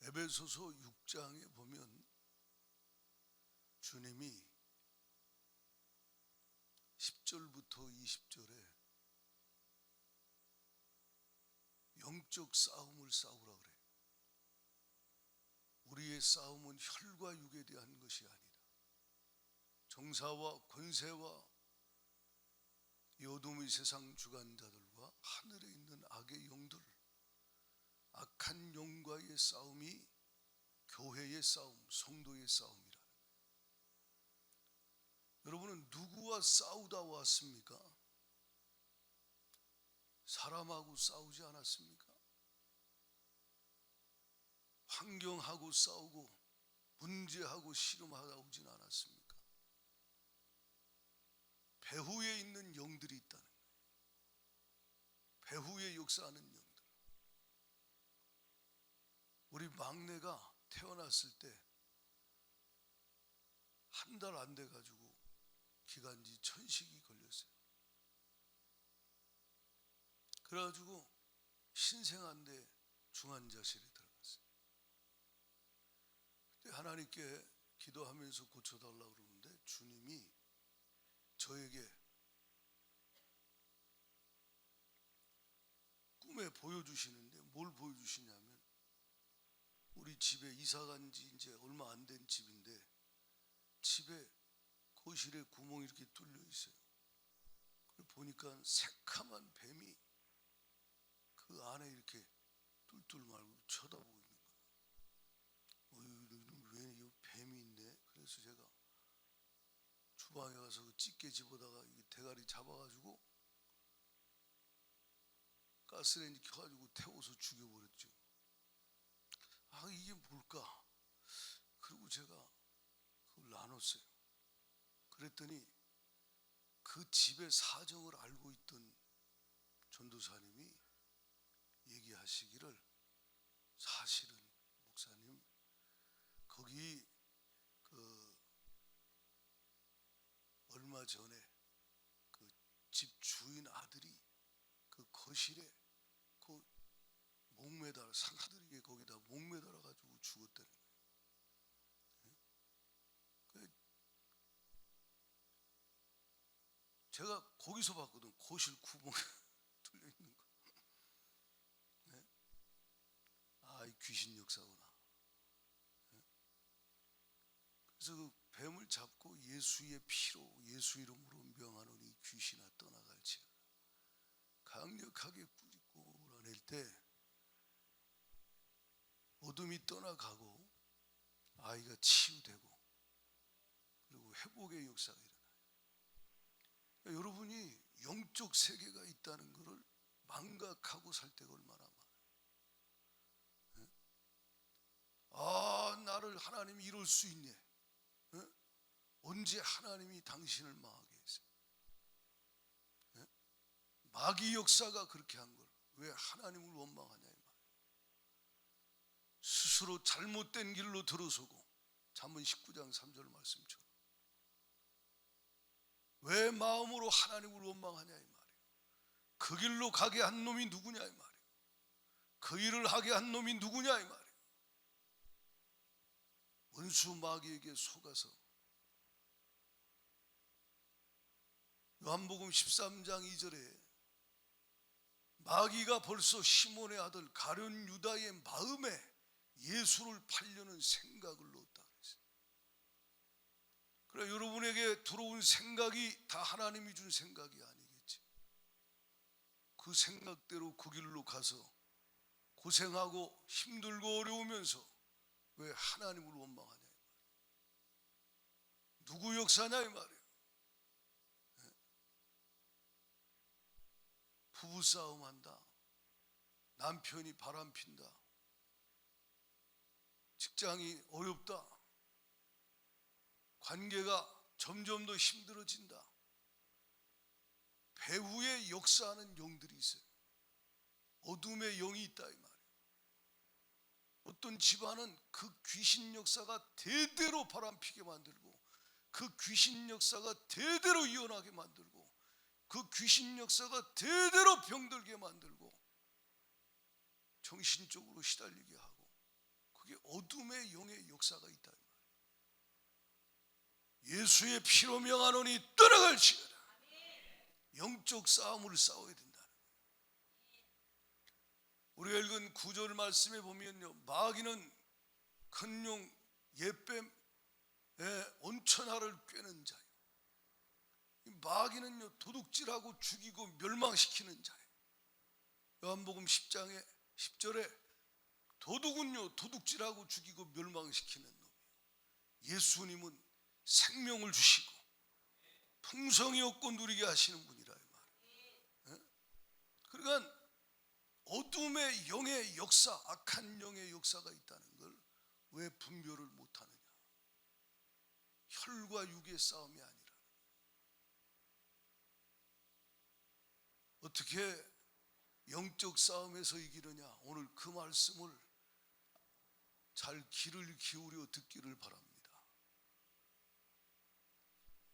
에베소서 6장에 보면 주님이 10절부터 20절에 영적 싸움을 싸우라 그래요. 우리의 싸움은 혈과 육에 대한 것이 아니라 정사와 권세와 이 어둠의 세상 주관자들과 하늘에 있는 악의 영들, 악한 영과의 싸움이 교회의 싸움, 성도의 싸움이라는 거예요. 여러분은 누구와 싸우다 왔습니까? 사람하고 싸우지 않았습니까? 환경하고 싸우고 문제하고 씨름하다 오진 않았습니까? 배후에 있는 영들이 있다는 거예요. 배후에 역사하는 영들. 우리 막내가 태어났을 때 한 달 안 돼가지고 기관지 천식이 걸렸어요. 그래가지고 신생아인데 중환자실에 들어갔어요. 그때 하나님께 기도하면서 고쳐달라고 그러는데 주님이 저에게 꿈에 보여주시는데 뭘 보여주시냐면 우리 집에 이사간 지 이제 얼마 안 된 집인데 집에 거실에 구멍이 이렇게 뚫려 있어요. 보니까 새카만 뱀이 그 안에 이렇게 뚫뚫 말고 쳐다보고 있는 거예요. 왜 이 뱀이 있네? 그래서 제가 주방에 가서 그 집게 집어다가 대가리 잡아가지고 가스레인지 켜가지고 태워서 죽여버렸죠. 아, 이게 뭘까? 그리고 제가 그걸 나눴어요. 그랬더니 그 집의 사정을 알고 있던 전도사님이 얘기하시기를 사실은 목사님 거기 얼마 전에 그 집 주인 아들이 그 거실에 그 목매달아 상하들에게 거기다 목매달아 가지고 죽었다는 거예요. 제가 거기서 봤거든. 거실 구멍에 뚫려 있는 거. 네? 아, 이 귀신 역사구나. 네? 그래서 그 뱀을 잡고 예수의 피로 예수 이름으로 명하노니 귀신아 떠나갈지어다. 강력하게 뿌리고 끌어낼 때 어둠이 떠나가고 아이가 치유되고 그리고 회복의 역사가 일어나요. 그러니까 여러분이 영적 세계가 있다는 것을 망각하고 살 때가 얼마나 많아요. 네? 아, 나를 하나님이 이럴 수 있네. 네? 언제 하나님이 당신을 망하게 했어요? 네? 마귀 역사가 그렇게 한 걸 왜 하나님을 원망하냐 이 말이에요. 스스로 잘못된 길로 들어서고 잠언 19장 3절 말씀처럼 왜 마음으로 하나님을 원망하냐 이 말이에요. 그 길로 가게 한 놈이 누구냐 이 말이에요. 그 일을 하게 한 놈이 누구냐 이 말이에요. 원수 마귀에게 속아서 요한복음 13장 2절에 마귀가 벌써 시몬의 아들 가룟 유다의 마음에 예수를 팔려는 생각을 넣었다 그랬어요. 그래 여러분에게 들어온 생각이 다 하나님이 준 생각이 아니겠지. 그 생각대로 그 길로 가서 고생하고 힘들고 어려우면서 왜 하나님을 원망하냐 이 말이에요. 누구 역사냐 이 말이에요. 부부싸움 한다. 남편이 바람핀다. 직장이 어렵다. 관계가 점점 더 힘들어진다. 배후에 역사하는 영들이 있어요. 어둠의 영이 있다 이 말이에요. 어떤 집안은 그 귀신 역사가 대대로 바람피게 만들고 그 귀신 역사가 대대로 이혼하게 만들고 그 귀신 역사가 대대로 병들게 만들고 정신적으로 시달리게 하고 그게 어둠의 영의 역사가 있다. 예수의 피로 명하노니 떠나갈지어다. 영적 싸움을 싸워야 된다는 거예요. 우리가 읽은 9절 말씀에 보면요, 마귀는 큰 용, 옛뱀, 온천하를 꿰는 자예요. 마귀는요, 도둑질하고 죽이고 멸망시키는 자예요. 요한복음 10장에 10절에 도둑은요, 도둑질하고 죽이고 멸망시키는 놈이에요. 예수님은 생명을 주시고 풍성히 얻고 누리게 하시는 분이라 이 말이에요. 그러니까 어둠의 영의 역사, 악한 영의 역사가 있다는 걸 왜 분별을 못하느냐? 혈과 육의 싸움이 아니라 어떻게 영적 싸움에서 이기느냐? 오늘 그 말씀을 잘 귀를 기울여 듣기를 바랍니다.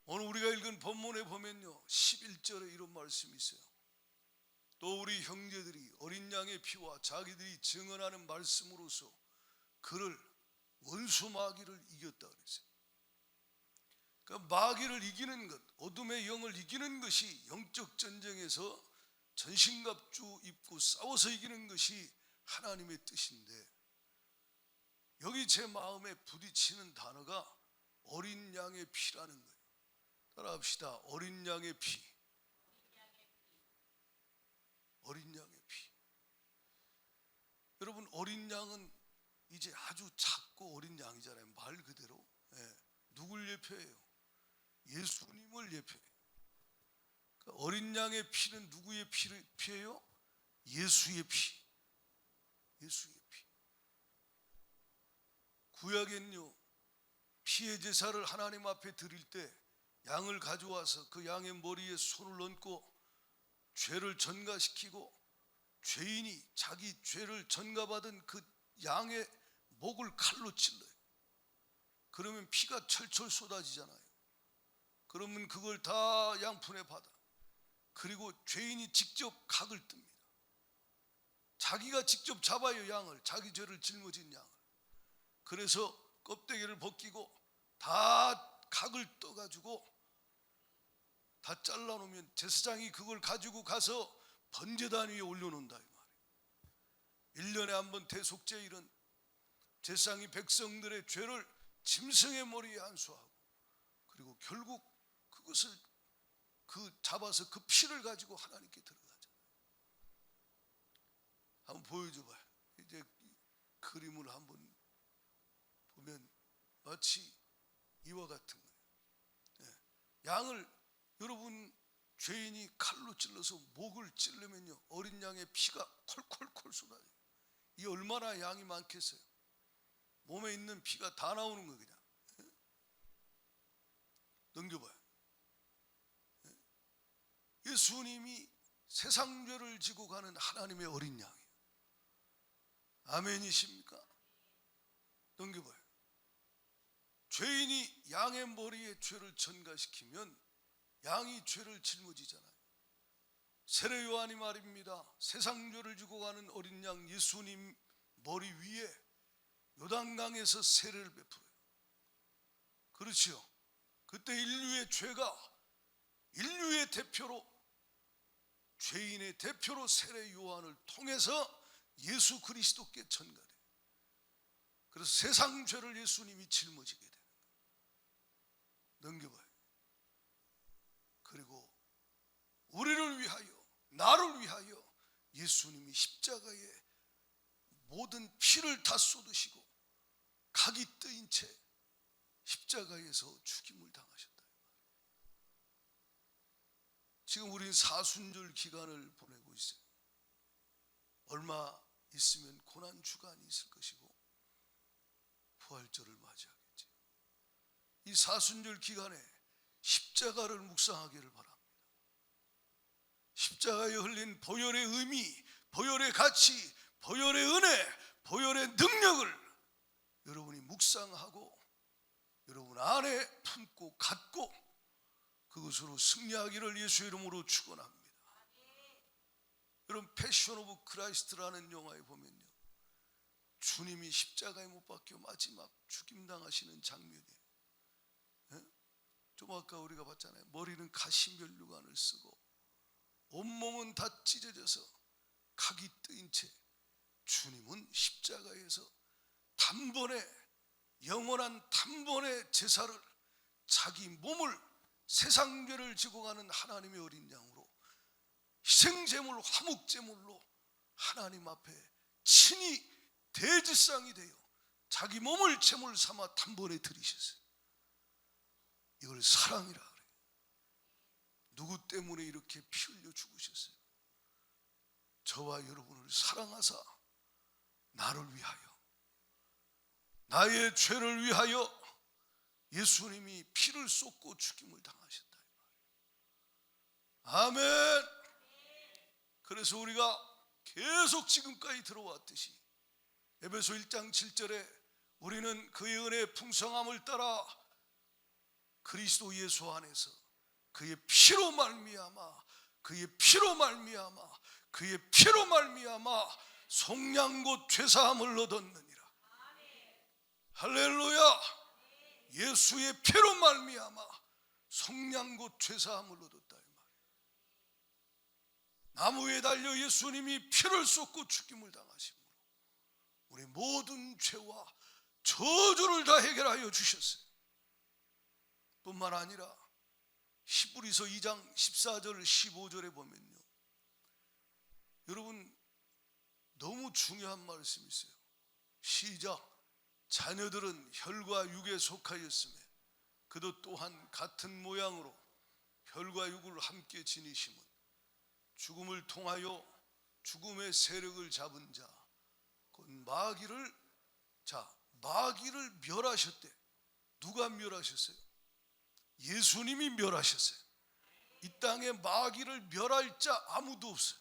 오늘 우리가 읽은 본문에 보면요, 11절에 이런 말씀이 있어요. 또 우리 형제들이 어린 양의 피와 자기들이 증언하는 말씀으로서 그를 원수 마귀를 이겼다 그랬어요. 그러니까 마귀를 이기는 것, 어둠의 영을 이기는 것이 영적 전쟁에서 전신갑주 입고 싸워서 이기는 것이 하나님의 뜻인데, 여기 제 마음에 부딪히는 단어가 어린 양의 피라는 거예요. 따라합시다. 어린 양의 피. 어린 양의 피. 여러분, 어린 양은 이제 아주 작고 어린 양이잖아요. 말 그대로. 누굴 예표해요? 예수님을 예표해요. 그러니까 어린 양의 피는 누구의 피예요? 예수의 피. 예수의 피. 구약엔요, 피의 제사를 하나님 앞에 드릴 때 양을 가져와서 그 양의 머리에 손을 얹고 죄를 전가시키고 죄인이 자기 죄를 전가받은 그 양의 목을 칼로 찔러요. 그러면 피가 철철 쏟아지잖아요. 그러면 그걸 다 양푼에 받아. 그리고 죄인이 직접 각을 뜹니다. 자기가 직접 잡아요, 양을. 자기 죄를 짊어진 양을. 그래서 껍데기를 벗기고 다 각을 떠가지고 다 잘라놓으면 제사장이 그걸 가지고 가서 번제단 위에 올려놓는다 이 말이에요. 1년에 한 번 대속제일은 제사장이 백성들의 죄를 짐승의 머리에 안수하고, 그리고 결국 그것을 잡아서 그 피를 가지고 하나님께 들어가잖아요. 한번 보여줘봐요. 이제 그림을 한번 보면 마치 이와 같은 거예요. 양을, 여러분, 죄인이 칼로 찔러서 목을 찌르면요, 어린 양의 피가 콜콜콜 쏟아져요. 이 얼마나 양이 많겠어요? 몸에 있는 피가 다 나오는 거예요. 그냥 넘겨봐요. 예수님이 세상 죄를 지고 가는 하나님의 어린 양이에요. 아멘이십니까? 넘겨봐요. 죄인이 양의 머리에 죄를 전가시키면 양이 죄를 짊어지잖아요. 세례 요한이 말입니다. 세상 죄를 지고 가는 어린 양 예수님 머리 위에 요단강에서 세례를 베풀어요. 그렇지요. 그때 인류의 죄가 인류의 대표로, 죄인의 대표로 세례 요한을 통해서 예수 그리스도께 전가돼요. 그래서 세상 죄를 예수님이 짊어지게 되는 거예요. 넘겨봐요. 그리고 우리를 위하여, 나를 위하여 예수님이 십자가에 모든 피를 다 쏟으시고 각이 뜨인 채 십자가에서 죽임을 당하셨다. 지금 우리는 사순절 기간을 보내고 있어요. 얼마 있으면 고난주간이 있을 것이고 부활절을 맞이하겠지. 이 사순절 기간에 십자가를 묵상하기를 바랍니다. 십자가에 흘린 보혈의 의미, 보혈의 가치, 보혈의 은혜, 보혈의 능력을 여러분이 묵상하고 여러분 안에 품고 갖고 그것으로 승리하기를 예수의 이름으로 축원합니다. 여러분, 패션 오브 크라이스트라는 영화에 보면요, 주 주님이 십자가에 못 박혀 마지막 죽임당하시는 장면이에요. 예? 좀 아까 우리가 봤잖아요. 머리는 가시면류관을 쓰고 온몸은 다 찢어져서 각이 뜨인 채 주님은 십자가에서 단번에, 영원한 단번에 제사를, 자기 몸을, 세상죄를 지고 가는 하나님의 어린 양으로 희생제물, 화목제물로 하나님 앞에 친히 대제사장이 되어 자기 몸을 제물 삼아 단번에 드리셨어요. 이걸 사랑이라 그래요. 누구 때문에 이렇게 피 흘려 죽으셨어요? 저와 여러분을 사랑하사 나를 위하여, 나의 죄를 위하여 예수님이 피를 쏟고 죽임을 당하셨다. 아멘. 그래서 우리가 계속 지금까지 들어왔듯이 에베소 1장 7절에 우리는 그의 은혜의 풍성함을 따라 그리스도 예수 안에서 그의 피로 말미암아, 그의 피로 말미암아, 그의 피로 말미암아 속량 곧 죄사함을 얻었느니라. 할렐루야. 예수의 피로 말미암아 속량 곧 죄사함을 얻었다. 나무에 달려 예수님이 피를 쏟고 죽임을 당하심으로 우리 모든 죄와 저주를 다 해결하여 주셨어요. 뿐만 아니라 히브리서 2장 14절 15절에 보면요, 여러분 너무 중요한 말씀이 있어요. 시작. 자녀들은 혈과 육에 속하였으며 그도 또한 같은 모양으로 혈과 육을 함께 지니심은 죽음을 통하여 죽음의 세력을 잡은 자 곧 마귀를 멸하셨대. 누가 멸하셨어요? 예수님이 멸하셨어요. 이 땅에 마귀를 멸할 자 아무도 없어요.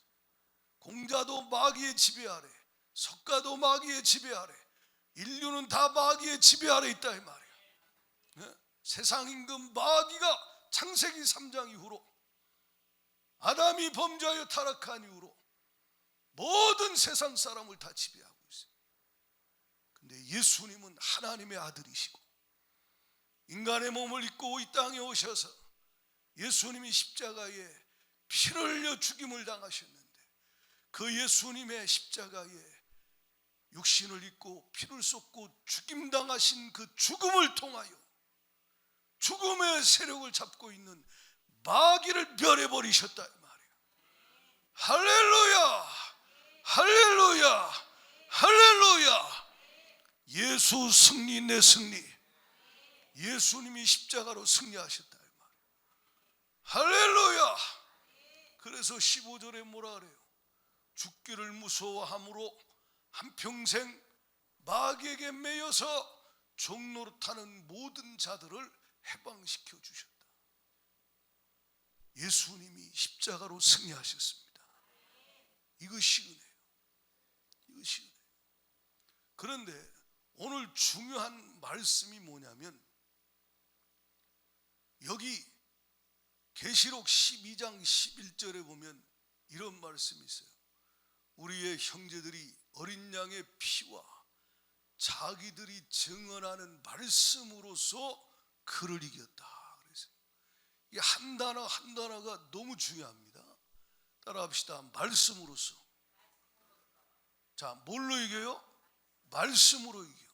공자도 마귀의 지배 아래, 석가도 마귀의 지배 아래, 인류는 다 마귀의 지배 아래 있다 이 말이에요. 네? 세상 임금 마귀가 창세기 3장 이후로 아담이 범죄하여 타락한 이후로 모든 세상 사람을 다 지배하고 있어요. 근데 예수님은 하나님의 아들이시고 인간의 몸을 입고 이 땅에 오셔서 예수님이 십자가에 피를 흘려 죽임을 당하셨는데 그 예수님의 십자가에 육신을 입고 피를 쏟고 죽임당하신 그 죽음을 통하여 죽음의 세력을 잡고 있는 마귀를 멸해버리셨다 이 말이에요. 할렐루야, 할렐루야, 할렐루야. 예수 승리, 내 승리. 예수님이 십자가로 승리하셨다 이 말이에요. 할렐루야. 그래서 15절에 뭐라 그래요? 죽기를 무서워함으로 한평생 마귀에게 매여서 종노릇하는 모든 자들을 해방시켜 주셨다. 예수님이 십자가로 승리하셨습니다. 이것이 은혜예요. 이것이 은혜예요. 그런데 오늘 중요한 말씀이 뭐냐면 여기 계시록 12장 11절에 보면 이런 말씀이 있어요. 우리의 형제들이 어린 양의 피와 자기들이 증언하는 말씀으로서 그를 이겼다. 그래서 이 한 단어 한 단어가 너무 중요합니다. 따라합시다. 말씀으로서. 자, 뭘로 이겨요? 말씀으로 이겨요.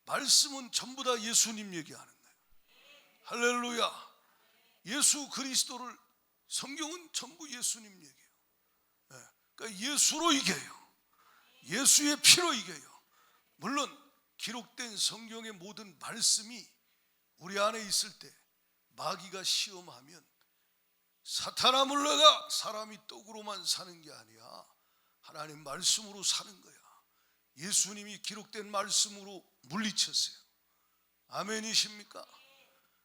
말씀은 전부 다 예수님 얘기하는 거예요. 할렐루야. 예수 그리스도를, 성경은 전부 예수님 얘기해요. 그러니까 예수로 이겨요. 예수의 피로 이겨요. 물론 기록된 성경의 모든 말씀이 우리 안에 있을 때 마귀가 시험하면 사탄아 물러가, 사람이 떡으로만 사는 게 아니야. 하나님 말씀으로 사는 거야. 예수님이 기록된 말씀으로 물리쳤어요. 아멘이십니까?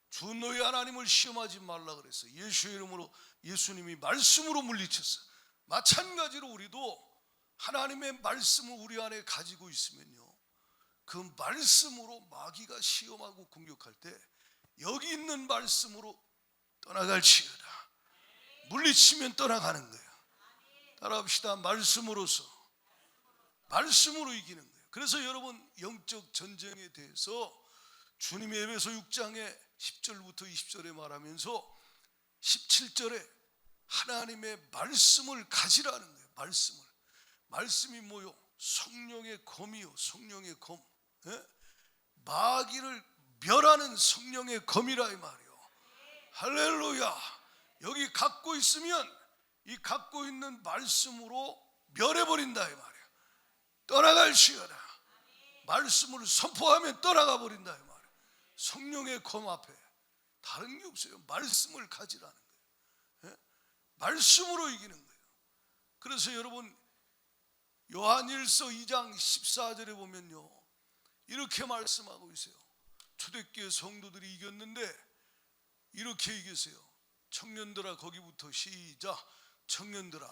주 너희 하나님을 시험하지 말라 그래서 예수의 이름으로 예수님이 말씀으로 물리쳤어요. 마찬가지로 우리도 하나님의 말씀을 우리 안에 가지고 있으면요, 그 말씀으로 마귀가 시험하고 공격할 때 여기 있는 말씀으로 떠나갈지어다. 물리치면 떠나가는 거예요. 따라합시다. 말씀으로서. 말씀으로 이기는 거예요. 그래서 여러분 영적 전쟁에 대해서 주님의 에베소 6장에 10절부터 20절에 말하면서 17절에 하나님의 말씀을 가지라는 거예요. 말씀이 뭐요? 성령의 검이요. 성령의 검. 마귀를 멸하는 성령의 검이라 이 말이요. 할렐루야. 여기 갖고 있으면 이 갖고 있는 말씀으로 멸해버린다 이 말이야. 떠나갈시어라. 말씀을 선포하면 떠나가 버린다 이 말이야. 성령의 검 앞에 다른 게 없어요. 말씀을 가지라는 거예요. 말씀으로 이기는 거예요. 그래서 여러분 요한일서 2장 14절에 보면요, 이렇게 말씀하고 있어요. 초대교회 성도들이 이겼는데 이렇게 이겼어요. 청년들아, 거기부터 시작. 청년들아,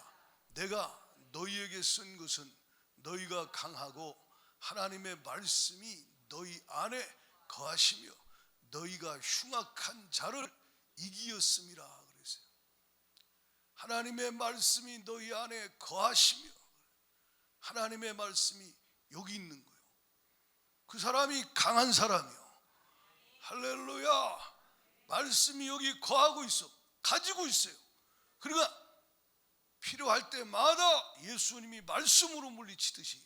내가 너희에게 쓴 것은 너희가 강하고 하나님의 말씀이 너희 안에 거하시며 너희가 흉악한 자를 이기었음이라 그랬어요. 하나님의 말씀이 너희 안에 거하시며, 하나님의 말씀이 여기 있는 거예요. 그 사람이 강한 사람이요. 할렐루야. 말씀이 여기 거하고 있어. 가지고 있어요. 그러니까 필요할 때마다 예수님이 말씀으로 물리치듯이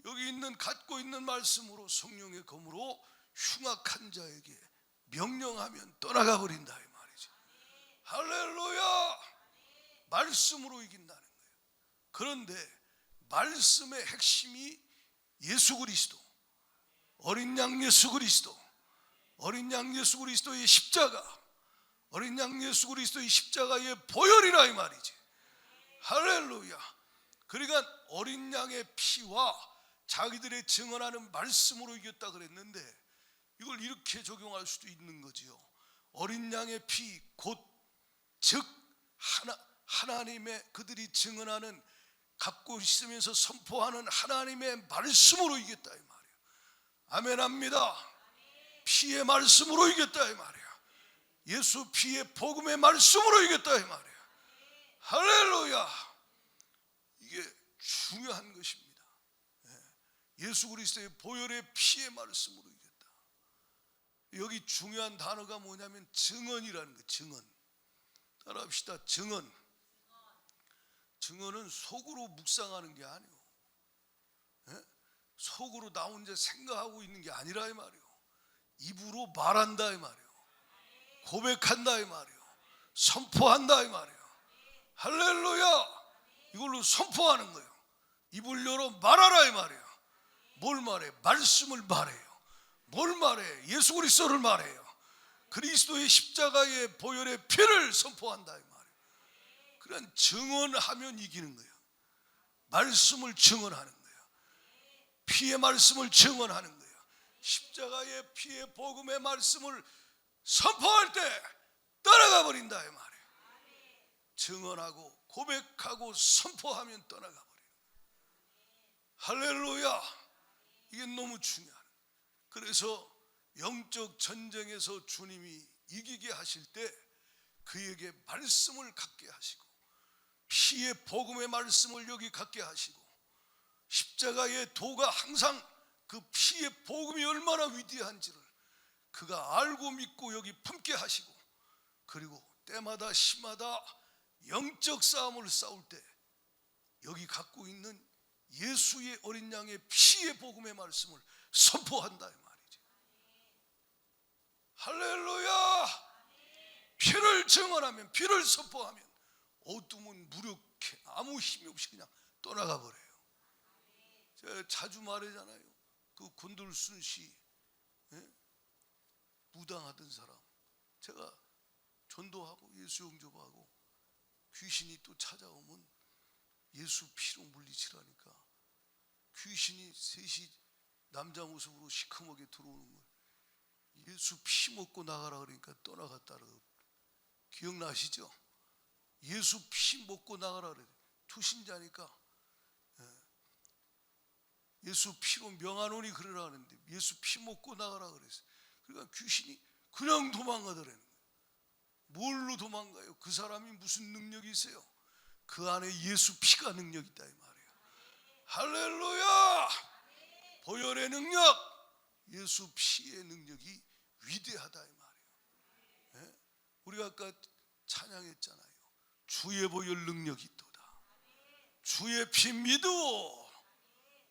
여기 있는 갖고 있는 말씀으로 성령의 검으로 흉악한 자에게 명령하면 떠나가 버린다 이 말이죠. 할렐루야. 말씀으로 이긴다는 거예요. 그런데 말씀의 핵심이 예수 그리스도, 어린 양 예수 그리스도, 어린 양 예수 그리스도의 십자가, 어린 양 예수 그리스도의 십자가의 보혈이라 이 말이지. 할렐루야. 그러니까 어린 양의 피와 자기들의 증언하는 말씀으로 이겼다 그랬는데 이걸 이렇게 적용할 수도 있는 거지요. 어린 양의 피 곧 즉 하나님의 그들이 증언하는, 갖고 있으면서 선포하는 하나님의 말씀으로 이겼다 이 말이에요. 아멘합니다. 피의 말씀으로 이겼다 이 말이야. 예수 피의 복음의 말씀으로 이겼다 이 말이야. 할렐루야. 이게 중요한 것입니다. 예수 그리스도의 보혈의 피의 말씀으로 이겼다. 여기 중요한 단어가 뭐냐면 증언이라는 거예요. 증언. 따라합시다. 증언. 증언은 속으로 묵상하는 게 아니에요. 속으로 나 혼자 생각하고 있는 게 아니라 이 말이에요. 입으로 말한다 이 말이에요. 고백한다 이 말이에요. 선포한다 이 말이에요. 할렐루야. 이걸로 선포하는 거예요. 입을 열어 말하라 이 말이에요. 뭘 말해? 말씀을 말해요. 뭘 말해? 예수 그리스도를 말해요. 그리스도의 십자가의 보혈의 피를 선포한다 이 말이에요. 그런 증언하면 이기는 거예요. 말씀을 증언하는 거예요. 피의 말씀을 증언하는 거예요. 십자가의 피의 복음의 말씀을 선포할 때 떠나가 버린다 이 말이에요. 증언하고 고백하고 선포하면 떠나가 버려요. 할렐루야. 이게 너무 중요한. 그래서 영적 전쟁에서 주님이 이기게 하실 때 그에게 말씀을 갖게 하시고 피의 복음의 말씀을 여기 갖게 하시고 십자가의 도가 항상 그 피의 복음이 얼마나 위대한지를 그가 알고 믿고 여기 품게 하시고, 그리고 때마다 시마다 영적 싸움을 싸울 때 여기 갖고 있는 예수의 어린 양의 피의 복음의 말씀을 선포한다 이 말이지. 할렐루야. 피를 증언하면, 피를 선포하면 어둠은 무력해 아무 힘이 없이 그냥 떠나가 버려요. 제가 자주 말하잖아요. 그 곤돌순 씨 무당하던 사람, 제가 전도하고 예수 영접하고 귀신이 또 찾아오면 예수 피로 물리치라니까 귀신이 셋이 남자 모습으로 시커멓게 들어오는 걸 예수 피 먹고 나가라 그러니까 떠나갔다고. 기억나시죠? 예수 피 먹고 나가라 그래. 투신자니까 예수 피로 명하노니 그러라 하는데 예수 피 먹고 나가라 그랬어요. 그러니까 귀신이 그냥 도망가더라는 거예요. 뭘로 도망가요? 그 사람이 무슨 능력이 있어요? 그 안에 예수 피가 능력이 있다 이 말이에요. 할렐루야. 능력, 예수 피의 능력이 위대하다 이 말이에요. 예? 우리가 아까 찬양했잖아요. 주의 보혈 능력이 있도다. 주의 피 믿으오.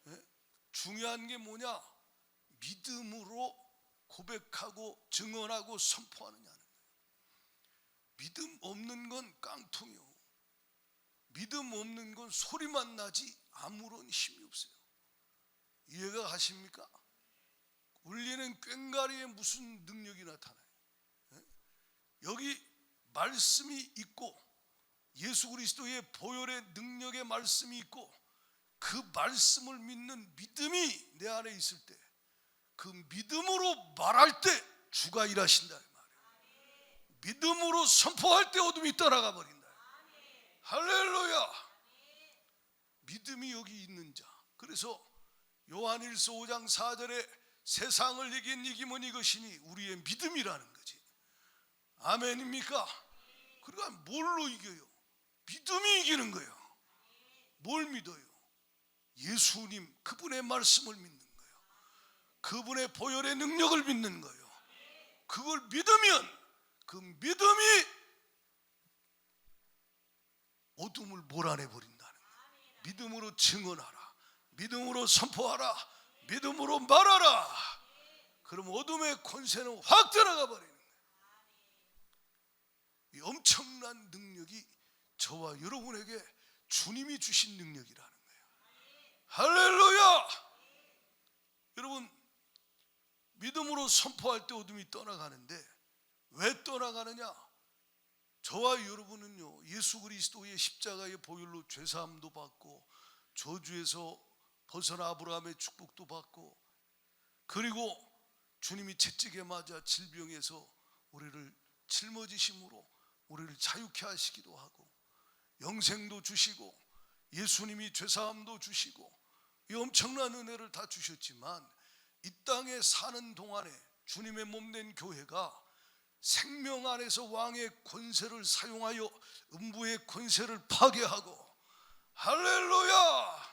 예? 중요한 게 뭐냐? 믿음으로 고백하고 증언하고 선포하느냐는 거예요. 믿음 없는 건 깡통이요. 믿음 없는 건 소리만 나지 아무런 힘이 없어요. 이해가 가십니까? 울리는 꽹과리에 무슨 능력이 나타나요? 예? 여기 말씀이 있고 예수 그리스도의 보혈의 능력의 말씀이 있고 그 말씀을 믿는 믿음이 내 안에 있을 때 그 믿음으로 말할 때 주가 일하신다 이 말이에요. 믿음으로 선포할 때 어둠이 떠나가 버린다. 할렐루야. 믿음이 여기 있는 자. 그래서 요한일서 5장 4절에 세상을 이긴 이김은 이것이니 우리의 믿음이라는 거지. 아멘입니까? 그러니까 뭘로 이겨요? 믿음이 이기는 거예요. 뭘 믿어요? 예수님 그분의 말씀을 믿는 거예요. 그분의 보혈의 능력을 믿는 거예요. 그걸 믿으면 그 믿음이 어둠을 몰아내 버린다는 거예요. 믿음으로 증언하라. 믿음으로 선포하라. 믿음으로 말하라. 그럼 어둠의 권세는 확 들어가 버리는 거예요. 이 엄청난 능력이 저와 여러분에게 주님이 주신 능력이라는 거예요. 할렐루야. 여러분 믿음으로 선포할 때 어둠이 떠나가는데 왜 떠나가느냐? 저와 여러분은요 예수 그리스도의 십자가의 보혈로 죄사함도 받고 저주에서 벗어나 아브라함의 축복도 받고 그리고 주님이 채찍에 맞아 질병에서 우리를 짊어지심으로 우리를 자유케 하시기도 하고 영생도 주시고 예수님이 죄사함도 주시고 이 엄청난 은혜를 다 주셨지만 이 땅에 사는 동안에 주님의 몸된 교회가 생명 안에서 왕의 권세를 사용하여 음부의 권세를 파괴하고 할렐루야.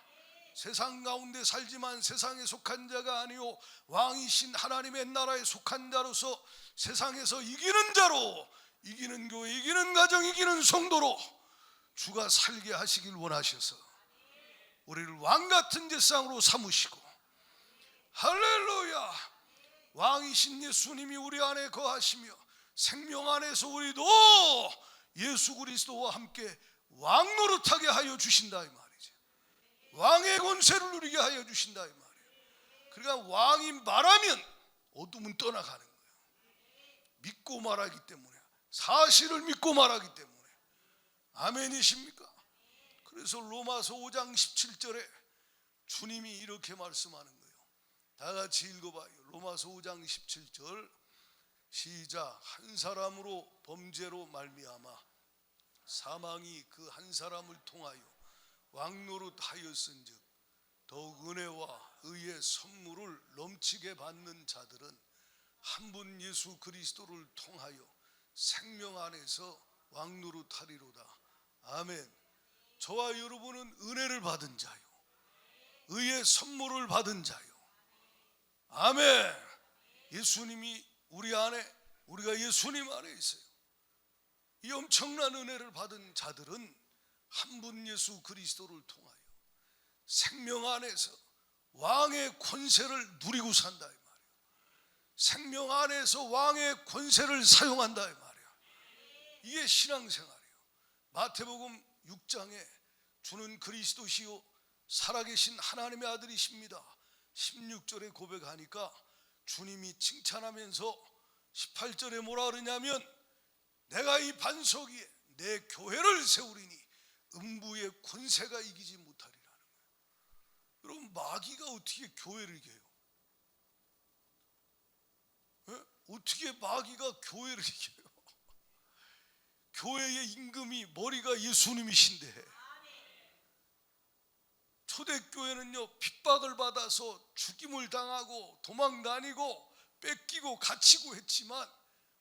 세상 가운데 살지만 세상에 속한 자가 아니요 왕이신 하나님의 나라에 속한 자로서 세상에서 이기는 자로 이기는 교회, 이기는 가정, 이기는 성도로 주가 살게 하시길 원하셔서 우리를 왕같은 제상으로 삼으시고 할렐루야. 왕이신 예수님이 우리 안에 거하시며 생명 안에서 우리도 예수 그리스도와 함께 왕 노릇하게 하여 주신다 이 말이죠. 왕의 권세를 누리게 하여 주신다 이 말이에요. 그러니까 왕이 말하면 어둠은 떠나가는 거예요. 믿고 말하기 때문에, 사실을 믿고 말하기 때문에. 아멘이십니까? 그래서 로마서 5장 17절에 주님이 이렇게 말씀하는 거예요. 다 같이 읽어봐요. 로마서 5장 17절 시작. 한 사람으로 범죄로 말미암아 사망이 그 한 사람을 통하여 왕노릇하였은즉 더욱 은혜와 의의 선물을 넘치게 받는 자들은 한 분 예수 그리스도를 통하여 생명 안에서 왕노릇하리로다. 아멘. 저와 여러분은 은혜를 받은 자요, 의의 선물을 받은 자요. 아멘. 예수님이 우리 안에, 우리가 예수님 안에 있어요. 이 엄청난 은혜를 받은 자들은 한 분 예수 그리스도를 통하여 생명 안에서 왕의 권세를 누리고 산다 이 말이에요. 생명 안에서 왕의 권세를 사용한다 이 말이에요. 이게 신앙생활이에요. 마태복음 6장에 주는 그리스도시요 살아계신 하나님의 아들이십니다 16절에 고백하니까 주님이 칭찬하면서 18절에 뭐라 그러냐면 내가 이 반석 위에 내 교회를 세우리니 음부의 권세가 이기지 못하리라는 거예요. 여러분 마귀가 어떻게 교회를 이겨요? 에? 어떻게 마귀가 교회를 이겨요? 교회의 임금이 머리가 예수님이신데 초대교회는요 핍박을 받아서 죽임을 당하고 도망 다니고 뺏기고 갇히고 했지만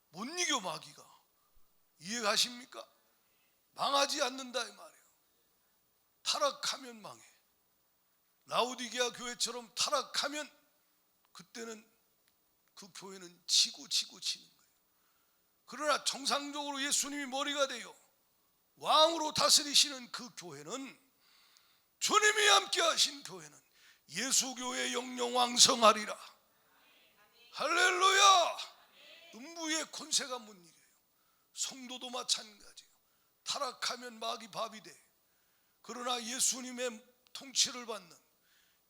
못 이겨 마귀가. 이해가십니까? 망하지 않는다 이 말이에요. 타락하면 망해. 라오디게아 교회처럼 타락하면 그때는 그 교회는 치고 치는 거예요. 그러나 정상적으로 예수님이 머리가 되어 왕으로 다스리시는 그 교회는, 주님이 함께 하신 교회는 예수교회 영영왕성하리라. 할렐루야. 음부의 권세가 못 이겨요. 성도도 마찬가지예요. 타락하면 마귀 밥이 돼. 그러나 예수님의 통치를 받는,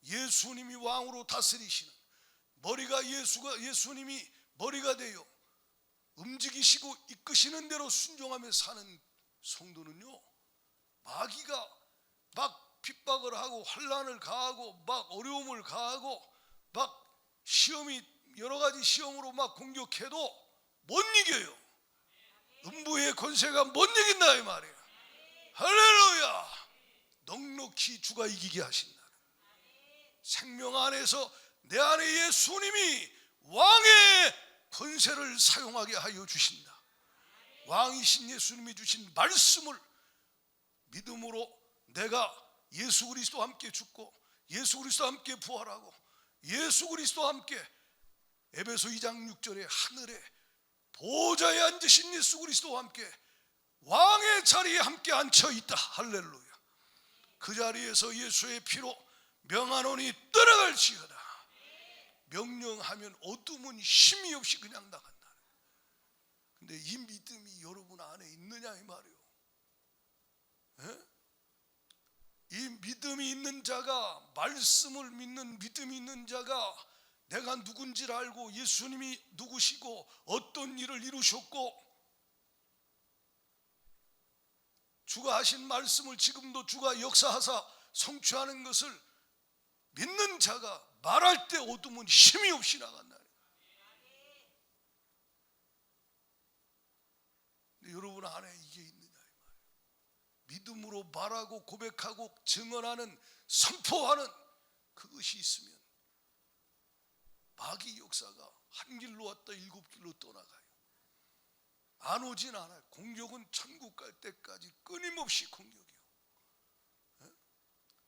예수님이 왕으로 다스리시는, 머리가 예수님이 머리가 되어 움직이시고 이끄시는 대로 순종하며 사는 성도는요, 마귀가 막 핍박을 하고 환난을 가하고 막 어려움을 가하고 막 시험이 여러 가지 시험으로 막 공격해도 못 이겨요. 음부의 권세가 못 이긴다 이 말이에요. 할렐루야. 넉넉히 주가 이기게 하신다. 생명 안에서 내 안에 예수님이 왕의 권세를 사용하게 하여 주신다. 왕이신 예수님이 주신 말씀을 믿음으로 내가 예수 그리스도와 함께 죽고 예수 그리스도와 함께 부활하고 예수 그리스도와 함께 에베소 2장 6절에 하늘에 보좌에 앉으신 예수 그리스도와 함께 왕의 자리에 함께 앉혀 있다. 할렐루야. 그 자리에서 예수의 피로 명하노니 떠나갈지어다. 명령하면 어둠은 힘이 없이 그냥 나간다. 근데 이 믿음이 여러분 안에 있느냐 이 말이에요. 에? 이 믿음이 있는 자가, 말씀을 믿는 믿음이 있는 자가 내가 누군지를 알고 예수님이 누구시고 어떤 일을 이루셨고 주가 하신 말씀을 지금도 주가 역사하사 성취하는 것을 믿는 자가 말할 때 어둠은 힘이 없이 나간다. 근데 여러분 안에 이게 있느냐 이 말이에요. 믿음으로 말하고 고백하고 증언하는, 선포하는 그것이 있으면 마귀 역사가 한 길로 왔다 7길로 떠나가요. 안 오진 않아요. 공격은 천국 갈 때까지 끊임없이 공격이요.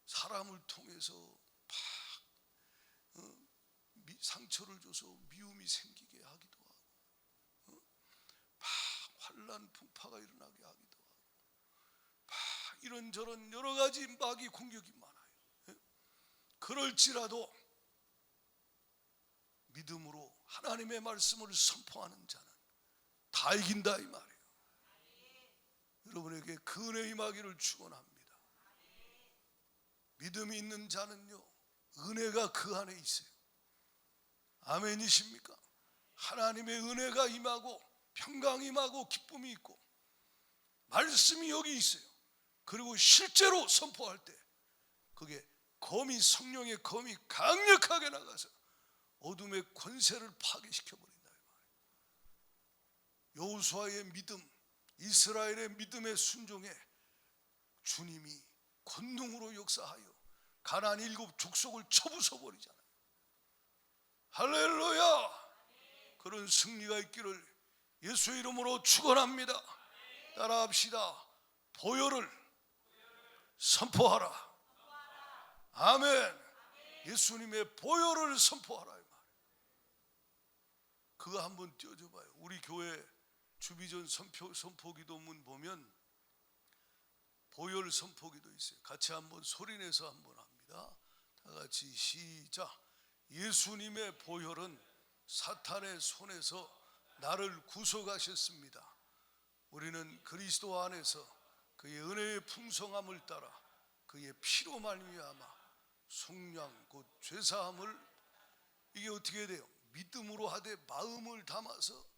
사람을 통해서 막 상처를 줘서 미움이 생기게 하기도 하고, 막 환난 풍파가 일어나게 하기도 하고, 막 이런저런 여러 가지 마귀 공격이 많아요. 그럴지라도 믿음으로 하나님의 말씀을 선포하는 자는 다 이긴다 이 말이에요. 여러분에게 그 은혜 임하기를 축원합니다. 믿음이 있는 자는요, 은혜가 그 안에 있어요. 아멘이십니까? 하나님의 은혜가 임하고 평강이 임하고 기쁨이 있고 말씀이 여기 있어요. 그리고 실제로 선포할 때 그게 검이, 성령의 검이 강력하게 나가서 어둠의 권세를 파괴시켜버린다. 여호수아의 믿음, 이스라엘의 믿음의 순종에 주님이 권능으로 역사하여 가나안 7 족속을 쳐부숴버리잖아요. 할렐루야. 그런 승리가 있기를 예수의 이름으로 축원합니다. 따라합시다. 보혈을 선포하라. 아멘. 예수님의 보혈을 선포하라. 그거 한번 띄워줘 봐요. 우리 교회 주비전 선포기도문 보면 보혈 선포기도 있어요. 같이 한번 소리내서 한번 합니다. 다 같이 시작. 예수님의 보혈은 사탄의 손에서 나를 구속하셨습니다. 우리는 그리스도 안에서 그의 은혜의 풍성함을 따라 그의 피로 말미암아 속량 곧 죄사함을, 이게 어떻게 돼요? 믿음으로 하되 마음을 담아서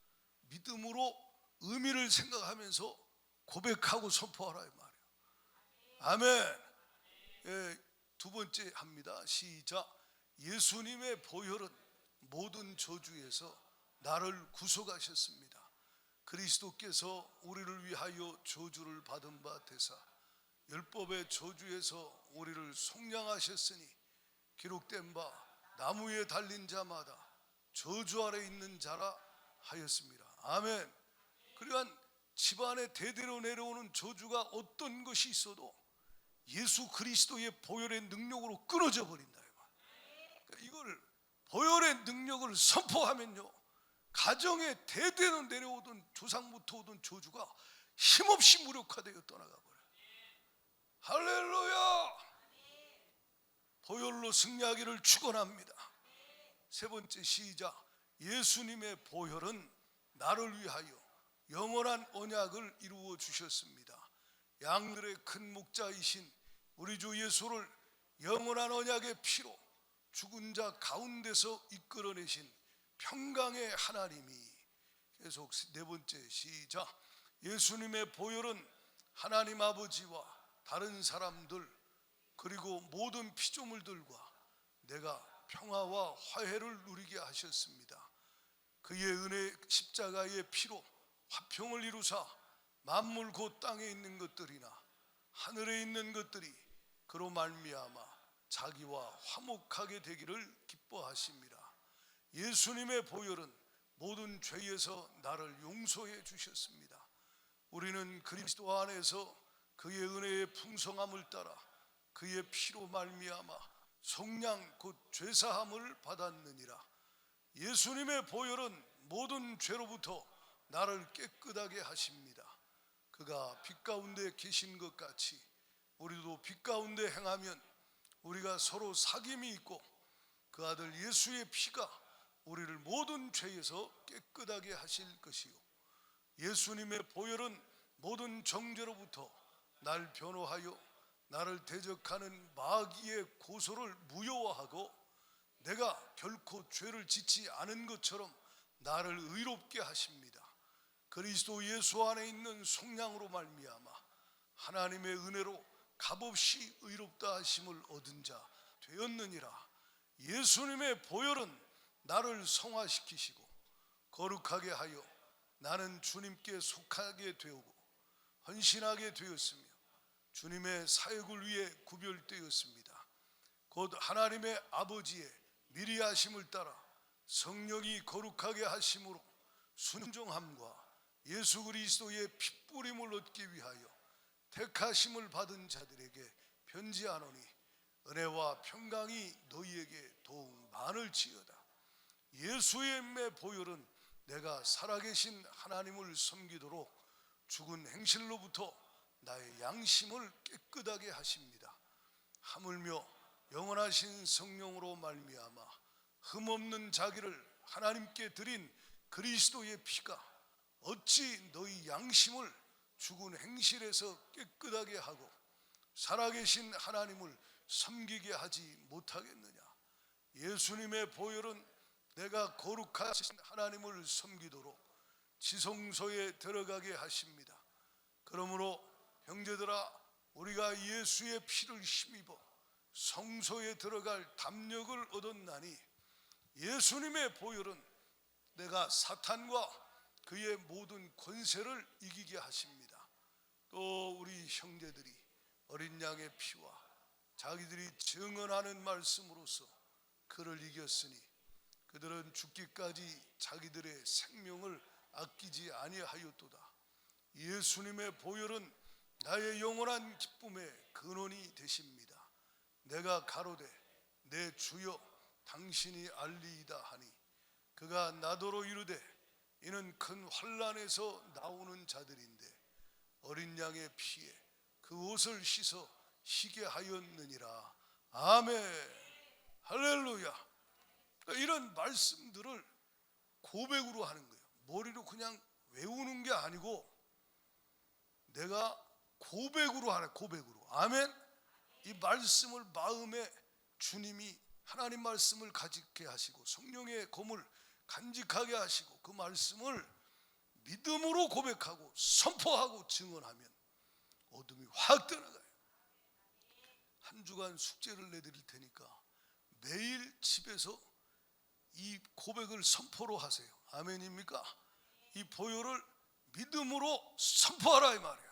믿음으로 의미를 생각하면서 고백하고 선포하라 이 말이에요. 아멘. 예, 두 번째 합니다. 시작. 예수님의 보혈은 모든 저주에서 나를 구속하셨습니다. 그리스도께서 우리를 위하여 저주를 받은 바 되사 율법의 저주에서 우리를 속량하셨으니 기록된 바 나무에 달린 자마다 저주 아래 있는 자라 하였습니다. 아멘. 그러한 집안에 대대로 내려오는 저주가 어떤 것이 있어도 예수 그리스도의 보혈의 능력으로 끊어져 버린다. 그러니까 이걸 보혈의 능력을 선포하면요, 가정에 대대로 내려오던 조상부터 오던 저주가 힘없이 무력화되어 떠나가 버려요. 할렐루야. 보혈로 승리하기를 축원합니다. 세 번째, 시작. 예수님의 보혈은 나를 위하여 영원한 언약을 이루어 주셨습니다. 양들의 큰 목자이신 우리 주 예수를 영원한 언약의 피로 죽은 자 가운데서 이끌어내신 평강의 하나님이, 계속 네 번째, 시작. 예수님의 보혈은 하나님 아버지와 다른 사람들 그리고 모든 피조물들과 내가 평화와 화해를 누리게 하셨습니다. 그의 은혜 십자가의 피로 화평을 이루사 만물 곧 땅에 있는 것들이나 하늘에 있는 것들이 그로 말미암아 자기와 화목하게 되기를 기뻐하십니다. 예수님의 보혈은 모든 죄에서 나를 용서해 주셨습니다. 우리는 그리스도 안에서 그의 은혜의 풍성함을 따라 그의 피로 말미암아 속량 곧 죄사함을 받았느니라. 예수님의 보혈은 모든 죄로부터 나를 깨끗하게 하십니다. 그가 빛 가운데 계신 것 같이 우리도 빛 가운데 행하면 우리가 서로 사귐이 있고 그 아들 예수의 피가 우리를 모든 죄에서 깨끗하게 하실 것이요, 예수님의 보혈은 모든 정죄로부터 날 변호하여 나를 대적하는 마귀의 고소를 무효화하고 내가 결코 죄를 짓지 않은 것처럼 나를 의롭게 하십니다. 그리스도 예수 안에 있는 속량으로 말미암아 하나님의 은혜로 값없이 의롭다 하심을 얻은 자 되었느니라. 예수님의 보혈은 나를 성화시키시고 거룩하게 하여 나는 주님께 속하게 되고 헌신하게 되었으며 주님의 사역을 위해 구별되었습니다. 곧 하나님의 아버지의 미리 하심을 따라 성령이 거룩하게 하심으로 순종함과 예수 그리스도의 핏부림을 얻기 위하여 택하심을 받은 자들에게 편지하노니 은혜와 평강이 너희에게 더욱 많을지어다. 예수의 보혈은 내가 살아계신 하나님을 섬기도록 죽은 행실로부터 나의 양심을 깨끗하게 하십니다. 하물며 영원하신 성령으로 말미암아 흠없는 자기를 하나님께 드린 그리스도의 피가 어찌 너희 양심을 죽은 행실에서 깨끗하게 하고 살아계신 하나님을 섬기게 하지 못하겠느냐. 예수님의 보혈은 내가 거룩하신 하나님을 섬기도록 지성소에 들어가게 하십니다. 그러므로 형제들아, 우리가 예수의 피를 힘입어 성소에 들어갈 담력을 얻었나니 예수님의 보혈은 내가 사탄과 그의 모든 권세를 이기게 하십니다. 또 우리 형제들이 어린 양의 피와 자기들이 증언하는 말씀으로써 그를 이겼으니 그들은 죽기까지 자기들의 생명을 아끼지 아니하였도다. 예수님의 보혈은 나의 영원한 기쁨의 근원이 되십니다. 내가 가로되 내 주여 당신이 알리이다 하니 그가 나더러 이르되 이는 큰 환난에서 나오는 자들인데 어린 양의 피에 그 옷을 씻어 희게 하였느니라. 아멘. 할렐루야. 그러니까 이런 말씀들을 고백으로 하는 거예요. 머리로 그냥 외우는 게 아니고 내가 고백으로 하라. 고백으로. 아멘. 이 말씀을 마음에 주님이 하나님 말씀을 가지게 하시고 성령의 검을 간직하게 하시고 그 말씀을 믿음으로 고백하고 선포하고 증언하면 어둠이 확 떠나가요. 한 주간 숙제를 내드릴 테니까 매일 집에서 이 고백을 선포로 하세요. 아멘입니까? 이 보혈을 믿음으로 선포하라 이 말이야.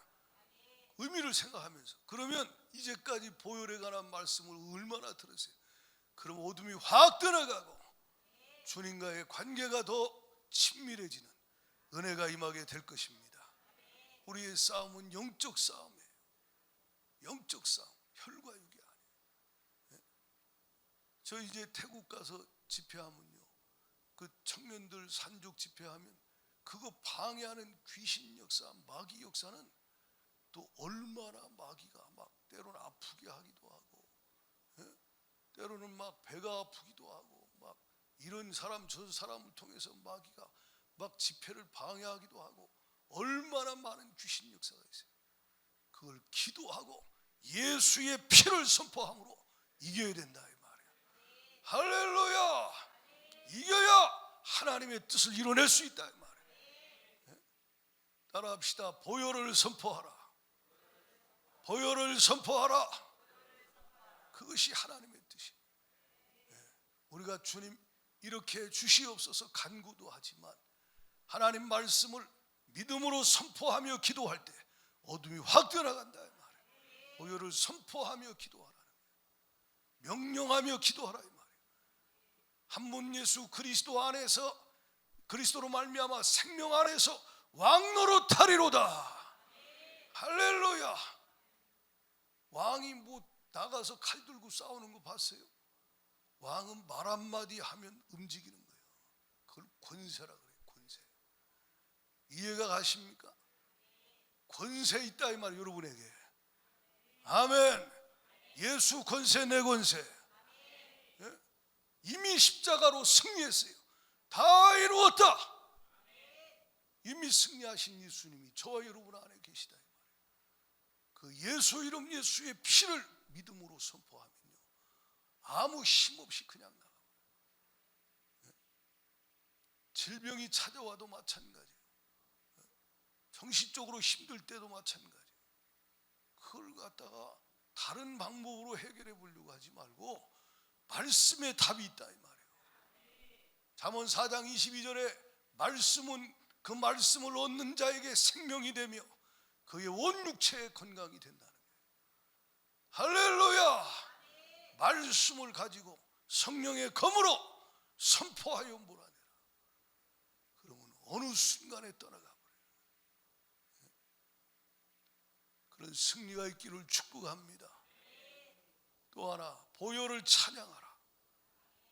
의미를 생각하면서. 그러면 이제까지 보혈에 관한 말씀을 얼마나 들으세요. 그럼 어둠이 확 떠나가고 주님과의 관계가 더 친밀해지는 은혜가 임하게 될 것입니다. 우리의 싸움은 영적 싸움이에요. 영적 싸움. 혈과 육이 아니에요. 저 이제 태국 가서 집회하면요, 그 청년들 산족 집회하면 그거 방해하는 귀신 역사, 마귀 역사는 또 얼마나 마귀가 막 때로는 아프게 하기도 하고, 때로는 막 배가 아프기도 하고, 막 이런 사람 저 사람을 통해서 마귀가 막 집회를 방해하기도 하고, 얼마나 많은 귀신 역사가 있어요. 그걸 기도하고 예수의 피를 선포함으로 이겨야 된다 이 말이에요. 할렐루야. 이겨야 하나님의 뜻을 이뤄낼 수 있다 이 말이에요. 따라합시다. 보혈을 선포하라. 보혈을 선포하라. 그것이 하나님의 뜻이에요. 우리가 주님 이렇게 주시옵소서 간구도 하지만 하나님 말씀을 믿음으로 선포하며 기도할 때 어둠이 확 들어간다 이 말이에요. 보혈을 선포하며 기도하라. 명령하며 기도하라 이 말이에요. 한 분 예수 그리스도 안에서, 그리스도로 말미암아 생명 안에서 왕노릇하리로다. 할렐루야. 왕이 뭐 나가서 칼 들고 싸우는 거 봤어요? 왕은 말 한마디 하면 움직이는 거예요. 그걸 권세라 그래요. 권세. 이해가 가십니까? 권세 있다 이 말이에요. 여러분에게. 아멘. 예수 권세 내 권세. 이미 십자가로 승리했어요. 다 이루었다. 이미 승리하신 예수님이 저와 여러분 안에 계시다 이 말이에요. 그 예수 이름 예수의 피를 믿음으로 선포하면요, 아무 힘 없이 그냥 나가요. 질병이 찾아와도 마찬가지예요. 정신적으로 힘들 때도 마찬가지예요. 그걸 갖다가 다른 방법으로 해결해 보려고 하지 말고 말씀에 답이 있다 이 말이에요. 잠언 4장 22절에 말씀은 그 말씀을 얻는 자에게 생명이 되며 그의 온 육체에 건강이 된다는 거예요. 할렐루야. 말씀을 가지고 성령의 검으로 선포하여 몰아내라. 그러면 어느 순간에 떠나가 버려요. 그런 승리가 있기를 축복합니다. 또 하나, 보혈을 찬양하라.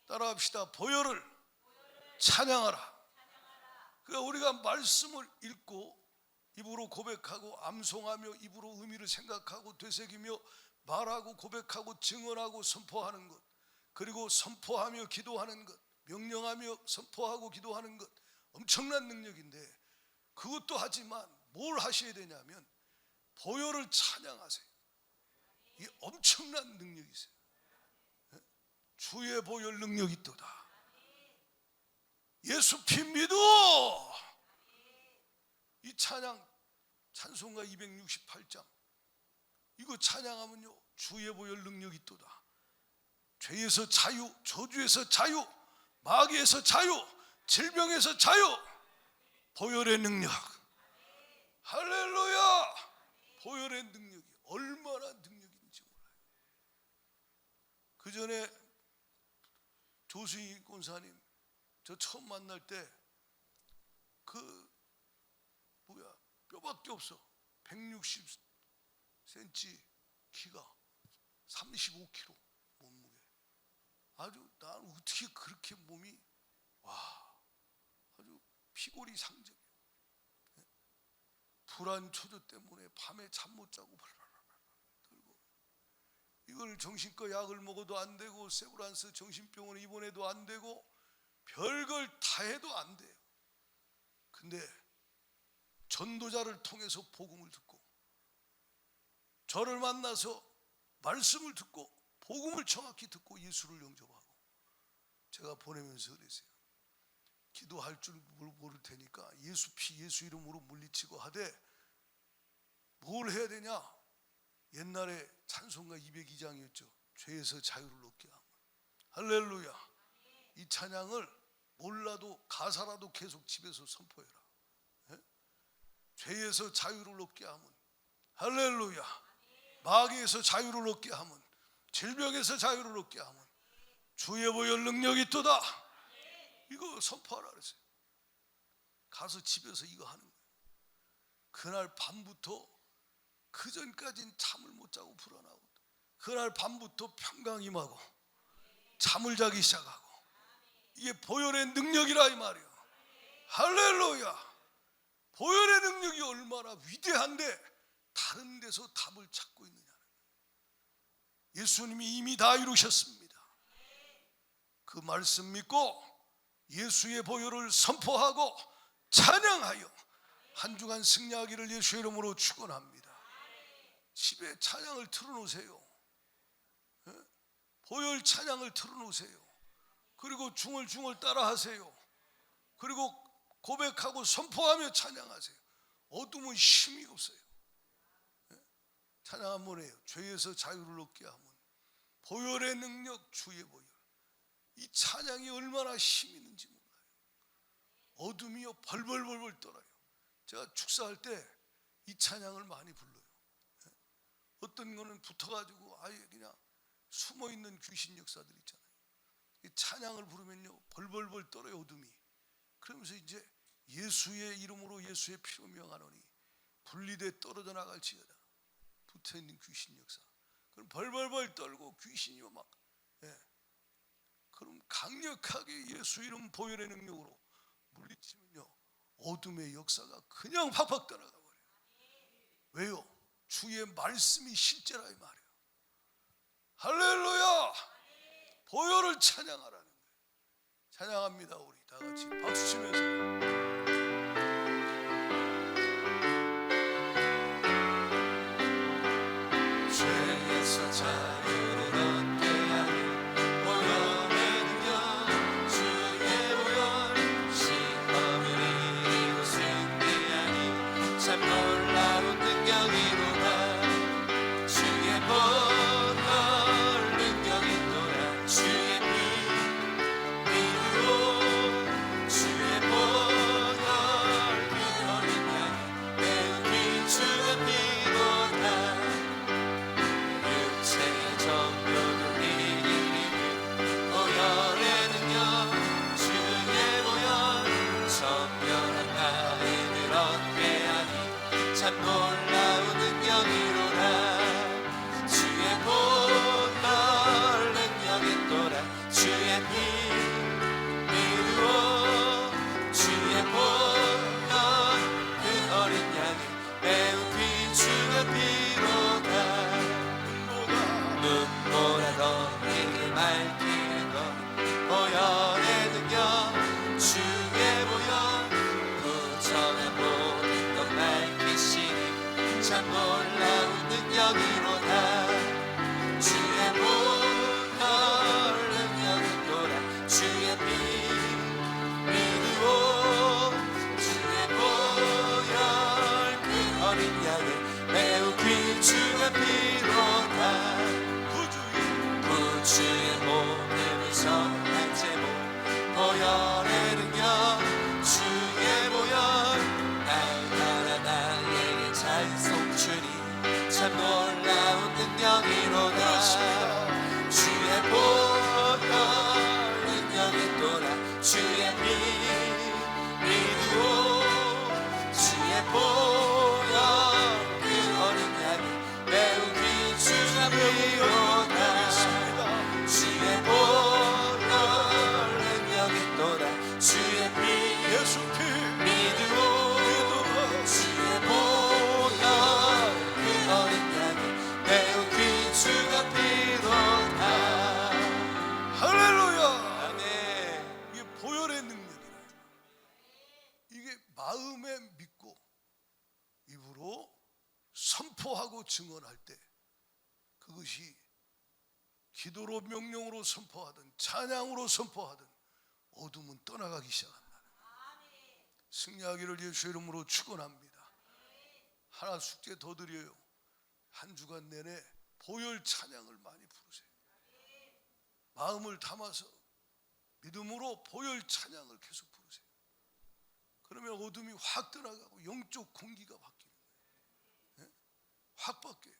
따라합시다. 보혈을 찬양하라. 그러니까 우리가 말씀을 읽고 입으로 고백하고 암송하며 입으로 의미를 생각하고 되새기며 말하고 고백하고 증언하고 선포하는 것, 그리고 선포하며 기도하는 것, 명령하며 선포하고 기도하는 것, 엄청난 능력인데, 그것도 하지만 뭘 하셔야 되냐면 보혈을 찬양하세요. 이게 엄청난 능력이 있어요. 주의 보혈 능력이 있도다. 예수 피 믿어. 이 찬양, 찬송가 268장 이거 찬양하면요, 주의 보혈 능력이 있도다. 죄에서 자유, 저주에서 자유, 마귀에서 자유, 질병에서 자유, 보혈의 능력. 할렐루야. 보혈의 능력이 얼마나 능력인지 몰라요. 그 전에 조승희 권사님 저 처음 만날 때 그 뼈밖에 없어. 160cm 키가 35kg 몸무게. 아주 나는 어떻게 그렇게 몸이 아주 피골이 상적이야. 불안 초조 때문에 밤에 잠 못 자고 들고, 이걸 정신과 약을 먹어도 안 되고 세브란스 정신병원에 입원해도 안 되고 별걸 다 해도 안 돼요. 근데 전도자를 통해서 복음을 듣고, 저를 만나서 말씀을 듣고 복음을 정확히 듣고 예수를 영접하고, 제가 보내면서 그랬어요. 기도할 줄 모를 테니까 예수 피 예수 이름으로 물리치고 하되 뭘 해야 되냐? 옛날에 찬송가 202장이었죠. 죄에서 자유를 얻게 하면. 할렐루야. 이 찬양을 몰라도 가사라도 계속 집에서 선포해라. 죄에서 자유를 얻게 하면, 할렐루야. 마귀에서 자유를 얻게 하면, 질병에서 자유를 얻게 하면 주의 보혈 능력이 있도다. 이거 선포하라 그랬어요. 가서 집에서 이거 하는 거예요. 그날 밤부터, 그 전까지는 잠을 못 자고 불안하고, 그날 밤부터 평강 임하고 잠을 자기 시작하고, 이게 보혈의 능력이라 이 말이에요. 할렐루야. 보혈의 능력이 얼마나 위대한데 다른 데서 답을 찾고 있느냐. 예수님이 이미 다 이루셨습니다. 그 말씀 믿고 예수의 보혈을 선포하고 찬양하여 한 주간 승리하기를 예수의 이름으로 축원합니다. 집에 찬양을 틀어놓으세요. 보혈 찬양을 틀어놓으세요. 그리고 중얼중얼 따라하세요. 그리고 고백하고 선포하며 찬양하세요. 어둠은 힘이 없어요. 찬양 한번 해요. 죄에서 자유를 얻게 하면 보혈의 능력, 주의 보혈. 이 찬양이 얼마나 힘 있는지 몰라요. 어둠이요 벌벌벌벌 떨어요. 제가 축사할 때 이 찬양을 많이 불러요. 어떤 거는 붙어가지고 아예 그냥 숨어있는 귀신 역사들 있잖아요. 이 찬양을 부르면요 벌벌벌 떨어요 어둠이. 그러면서 이제 예수의 이름으로 예수의 피로 명하노니 분리돼 떨어져 나갈지어다. 붙어있는 귀신 역사. 그럼 벌벌벌 떨고 귀신이요 막. 그럼 강력하게 예수 이름 보혈의 능력으로 물리치면요 어둠의 역사가 그냥 팍팍 따라가 버려요. 왜요? 주의 말씀이 실제라 이 말이에요. 할렐루야. 보혈을 찬양하라는 거예요. 찬양합니다. 우리 다 같이 박수 치면서. 죄에서 자유를 얻게 하는 보혈의 능력 주의 보혈 시험을 이기고 승리하니 참 놀라운 능력이로다. 주의 보혈 능력이로다. 주의 피 믿으로 주의 보혈 그 어린 양 매우 귀중한 피로다. 육체의 정욕을 이기는 보혈의 능력 주의 보혈 선별한 마음을 얻게 하니 참 놀라운 능력이로다. 주의 보혈 능력이로다. 주의 피 믿으오 주의 보혈 그 어린 양이 매우 귀중한 피로다. 눈보라도 이를 맑히는 것 보혈의 능력 주의 보혈 부정한 모든 것 밝히시니 참 놀라운 능력이로다. 주의 보혈 능력이로다. 주의 피 믿으오 주의 보혈 그 어린 양을 매우 귀중한 피로다. 구주의 몸을 선한 제목 보혈의 능력 주의 보혈 날마다 나에게 찬송 주니 참 놀라운 능력이로다. 주의 보혈 능력이 또라. 주의 피 믿으오 주의 보혈 그 어린 양이 매우 귀중한 피로다. 주의 보혈 능력이 또다. 주의 피 예수 피 믿으오 주의 보혈 그 어린 양이 매우 귀중한 피로다. 할렐루야. 아멘. 이게 보혈의 능력이라. 이게 마음에 믿고 입으로 선포하고 증언할 때 그것이 기도로 명령으로 선포하든 찬양으로 선포하든 어둠은 떠나가기 시작한다. 승리하기를 예수 이름으로 축원합니다. 하나 숙제 더 드려요. 한 주간 내내 보혈 찬양을 많이 부르세요. 마음을 담아서 믿음으로 보혈 찬양을 계속 부르세요. 그러면 어둠이 확 떠나가고 영적 공기가 바뀌는 거예요. 확 바뀌어요.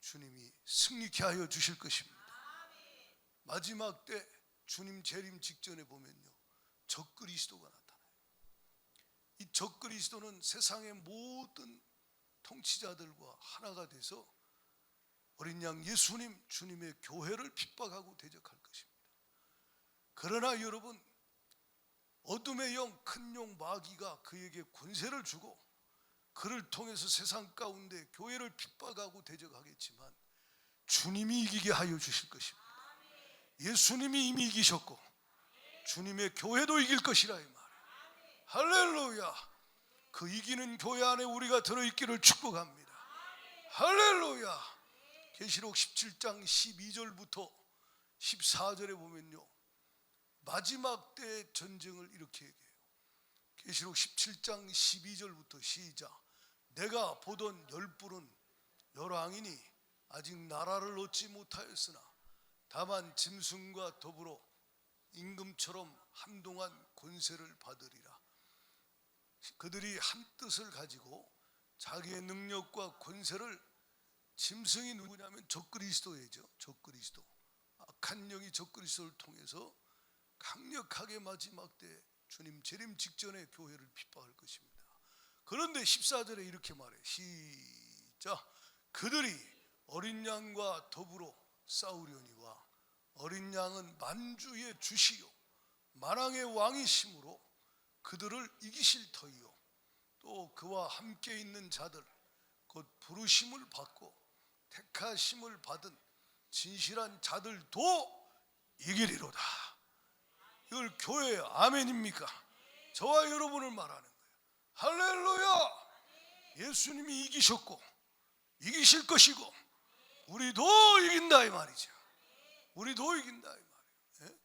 주님이 승리케 하여 주실 것입니다. 마지막 때 주님 재림 직전에 보면요 적그리스도가 나타나요. 이 적그리스도는 세상의 모든 통치자들과 하나가 돼서 어린 양 예수님 주님의 교회를 핍박하고 대적할 것입니다. 그러나 여러분, 어둠의 영, 큰 용 마귀가 그에게 권세를 주고 그를 통해서 세상 가운데 교회를 핍박하고 대적하겠지만 주님이 이기게 하여 주실 것입니다. 예수님이 이미 이기셨고 주님의 교회도 이길 것이라 이 말이에요. 할렐루야. 그 이기는 교회 안에 우리가 들어있기를 축복합니다. 할렐루야. 계시록 17장 12절부터 14절에 보면요, 마지막 때의 전쟁을 이렇게 얘기해요. 계시록 17장 12절부터 시작. 내가 보던 열불은 열왕이니 아직 나라를 얻지 못하였으나 다만 짐승과 더불어 임금처럼 한동안 권세를 받으리라. 그들이 한 뜻을 가지고 자기의 능력과 권세를, 짐승이 누구냐면 적그리스도이죠. 적그리스도, 악한 영이 적그리스도를 통해서 강력하게 마지막 때 주님 재림 직전에 교회를 핍박할 것입니다. 그런데 14절에 이렇게 말해. 시작. 그들이 어린 양과 더불어 싸우려니와 어린 양은 만주의 주시요 만왕의 왕이심으로 그들을 이기실 터이요 또 그와 함께 있는 자들 곧 부르심을 받고 택하심을 받은 진실한 자들도 이기리로다. 이걸 교회의 아멘입니까? 저와 여러분을 말하는 거예요. 할렐루야. 예수님이 이기셨고 이기실 것이고 우리도 이긴다 이 말이죠. 우리도 이긴다 이 말이에요. 예?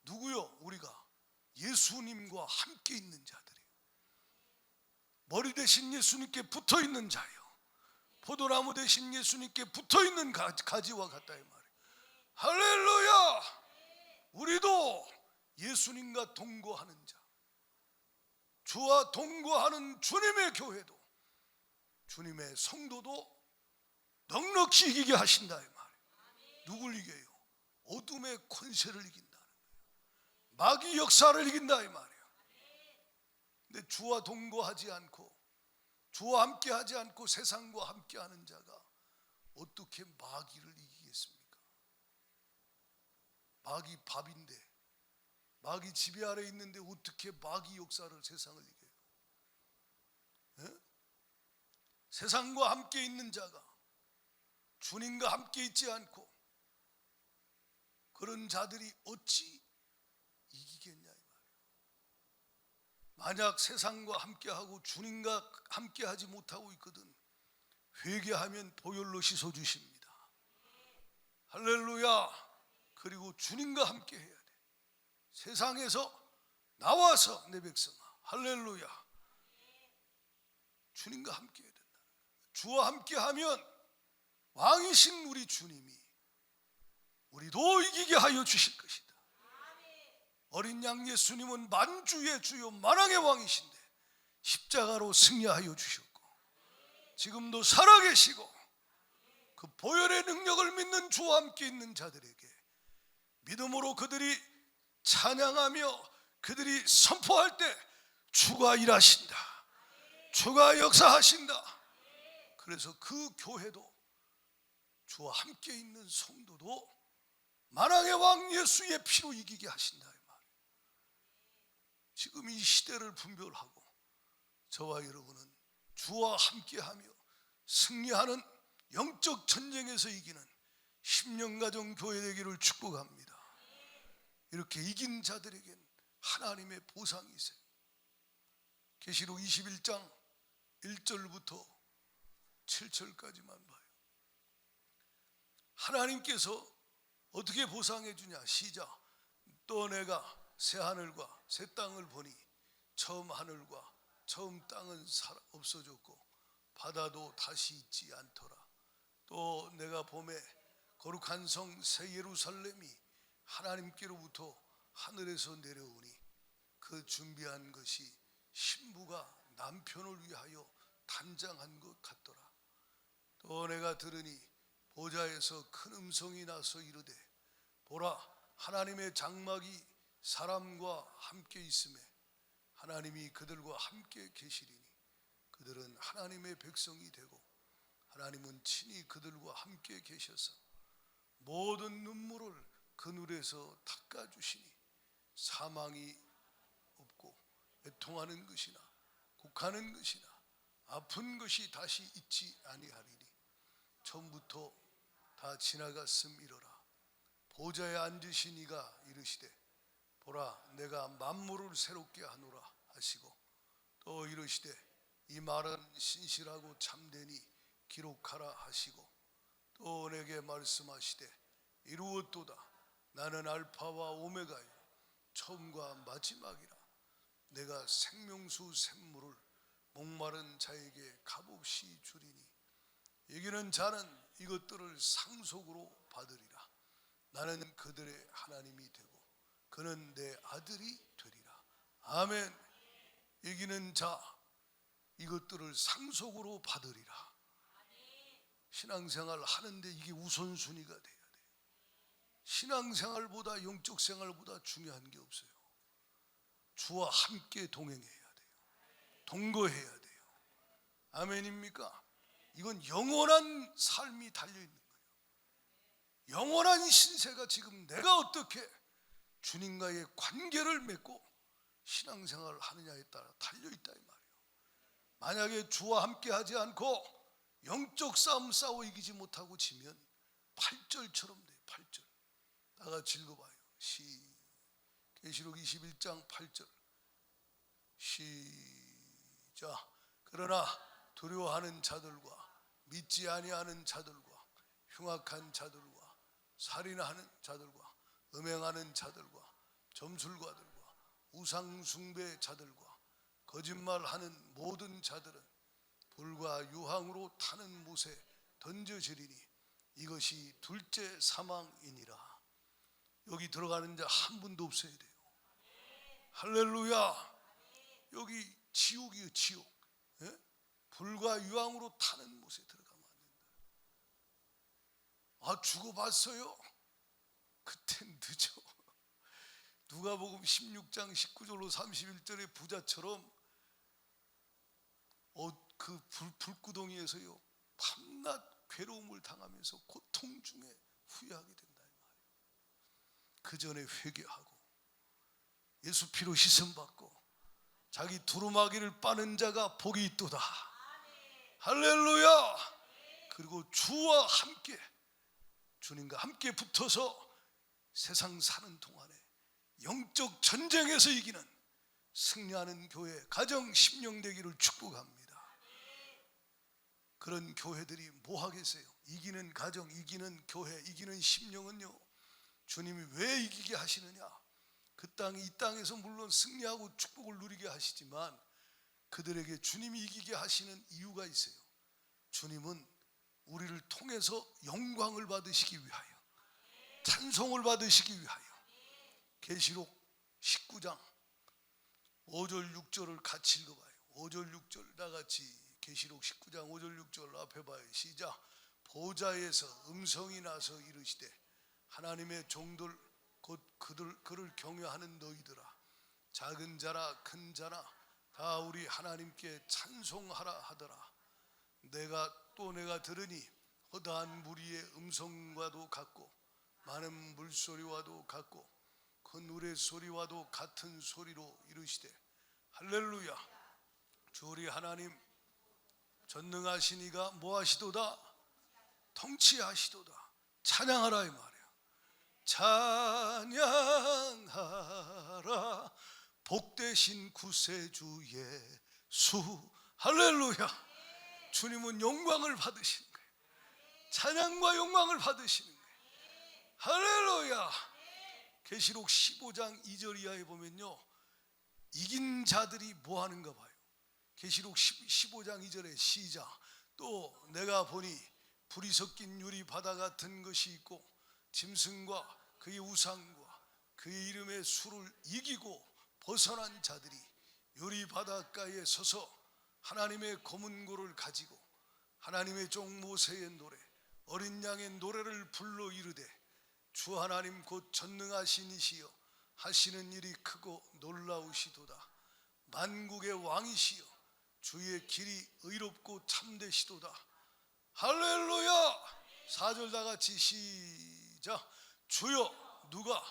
누구요? 우리가 예수님과 함께 있는 자들이에요. 머리 대신 예수님께 붙어 있는 자요, 포도나무 대신 예수님께 붙어 있는 가지와 같다 이 말이에요. 할렐루야. 우리도 예수님과 동거하는 자, 주와 동거하는 주님의 교회도, 주님의 성도도 넉넉히 이기게 하신다 이 말이에요. 누굴 이겨요? 어둠의 권세를 이긴다는 거예요. 마귀 역사를 이긴다 이 말이에요. 근데 주와 동거하지 않고 주와 함께하지 않고 세상과 함께하는 자가 어떻게 마귀를 이기겠습니까? 마귀 밥인데, 마귀 지배 아래 있는데 어떻게 마귀 역사를, 세상을 이겨요? 예? 세상과 함께 있는 자가 주님과 함께 있지 않고 그런 자들이 어찌 이기겠냐 이 말이에요. 만약 세상과 함께하고 주님과 함께하지 못하고 있거든 회개하면 보혈로 씻어주십니다. 할렐루야. 그리고 주님과 함께 해야 돼. 세상에서 나와서 내 백성아, 할렐루야, 주님과 함께 해야 된다. 주와 함께하면 왕이신 우리 주님이 우리도 이기게 하여 주실 것이다. 어린 양 예수님은 만주의 주요 만왕의 왕이신데 십자가로 승리하여 주셨고 지금도 살아계시고 그 보혈의 능력을 믿는 주와 함께 있는 자들에게 믿음으로 그들이 찬양하며 그들이 선포할 때 주가 일하신다, 주가 역사하신다. 그래서 그 교회도 주와 함께 있는 성도도 만왕의 왕 예수의 피로 이기게 하신다 이 말이에요. 지금 이 시대를 분별하고 저와 여러분은 주와 함께하며 승리하는 영적 전쟁에서 이기는 10년 가정 교회 되기를 축복합니다. 이렇게 이긴 자들에겐 하나님의 보상이 있어요. 계시록 21장 1절부터 7절까지만 봐요. 하나님께서 어떻게 보상해 주냐. 시작. 또 내가 새 하늘과 새 땅을 보니 처음 하늘과 처음 땅은 없어졌고 바다도 다시 있지 않더라. 또 내가 봄에 거룩한 성 새 예루살렘이 하나님께로부터 하늘에서 내려오니 그 준비한 것이 신부가 남편을 위하여 단장한 것 같더라. 또 내가 들으니 보좌에서 큰 음성이 나서 이르되 보라, 하나님의 장막이 사람과 함께 있음에 하나님이 그들과 함께 계시리니 그들은 하나님의 백성이 되고 하나님은 친히 그들과 함께 계셔서 모든 눈물을 그늘에서 닦아주시니 사망이 없고 애통하는 것이나 곡하는 것이나 아픈 것이 다시 있지 아니하리니 처음부터 다 지나갔음이로라. 보좌에 앉으신 이가 이르시되 보라 내가 만물을 새롭게 하노라 하시고 또 이르시되 이 말은 신실하고 참되니 기록하라 하시고 또 내게 말씀하시되 이루었도다. 나는 알파와 오메가요 처음과 마지막이라. 내가 생명수 샘물을 목마른 자에게 값없이 주리니 이기는 자는 이것들을 상속으로 받으리라. 나는 그들의 하나님이 되고 그는 내 아들이 되리라. 아멘. 이기는 자 이것들을 상속으로 받으리라. 신앙생활 하는데 이게 우선순위가 돼야 돼요. 신앙생활보다 영적 생활보다 중요한 게 없어요. 주와 함께 동행해야 돼요. 동거해야 돼요. 아멘입니까? 이건 영원한 삶이 달려있는 거예요. 영원한 신세가 지금 내가 어떻게 주님과의 관계를 맺고 신앙생활을 하느냐에 따라 달려있다 이 말이에요. 만약에 주와 함께 하지 않고 영적 싸움 싸워 이기지 못하고 지면 8절처럼 돼요. 8절 다 같이 읽어봐요. 계시록 21장 8절 시작. 그러나 두려워하는 자들과 믿지 아니하는 자들과 흉악한 자들과 살인하는 자들과 음행하는 자들과 점술가들과 우상숭배 자들과 거짓말하는 모든 자들은 불과 유황으로 타는 못에 던져지리니 이것이 둘째 사망이니라. 여기 들어가는 자 한 분도 없어야 돼요. 할렐루야. 여기 지옥이에요. 지옥. 예? 불과 유황으로 타는 못에 들어가면 안 된다. 아 죽어봤어요? 그땐 늦어. 누가복음 16장 19절로 31절의 부자처럼 그 불구덩이에서요 밤낮 괴로움을 당하면서 고통 중에 후회하게 된다 이 말이에요. 그 전에 회개하고 예수 피로 씻음 받고 자기 두루마기를 빠는 자가 복이 있도다. 할렐루야. 그리고 주와 함께 주님과 함께 붙어서 세상 사는 동안에 영적 전쟁에서 이기는 승리하는 교회 가정 심령 되기를 축복합니다. 그런 교회들이 뭐 하겠어요? 이기는 가정, 이기는 교회, 이기는 심령은요 주님이 왜 이기게 하시느냐? 그 땅이 이 땅에서 물론 승리하고 축복을 누리게 하시지만 그들에게 주님이 이기게 하시는 이유가 있어요. 주님은 우리를 통해서 영광을 받으시기 위하여, 찬송을 받으시기 위하여. 계시록 19장 5절 6절을 같이 읽어봐요. 5절 6절 다 같이. 계시록 19장 5절 6절 앞에 봐요. 시작. 보좌에서 음성이 나서 이르시되 하나님의 종들 곧 그를 경외하는 너희들아 작은 자나 큰 자나 다 우리 하나님께 찬송하라 하더라. 내가 들으니 허다한 무리의 음성과도 같고 많은 물소리와도 같고 큰 우레소리와도 같은 소리로 이르시되 할렐루야. 주 우리 하나님 전능하신 이가 뭐 하시도다? 통치하시도다. 찬양하라 이 말이야. 찬양하라 복되신 구세주 예수. 할렐루야. 주님은 영광을 받으시는 거예요. 찬양과 영광을 받으시는 거예요. 할렐루야. 계시록 15장 2절 이하에 보면요 이긴 자들이 뭐 하는가 봐요. 계시록 15장 2절에 시작. 또 내가 보니 불이 섞인 유리 바다 같은 것이 있고 짐승과 그의 우상과 그의 이름의 수를 이기고 벗어난 자들이 유리 바닷가에 서서 하나님의 검은 고를 가지고 하나님의 종 모세의 노래 어린 양의 노래를 불러 이르되 주 하나님 곧 전능하신 이시여 하시는 일이 크고 놀라우시도다. 만국의 왕이시여 주의 길이 의롭고 참되시도다. 할렐루야. 4절 다 같이 시작. 주여 누가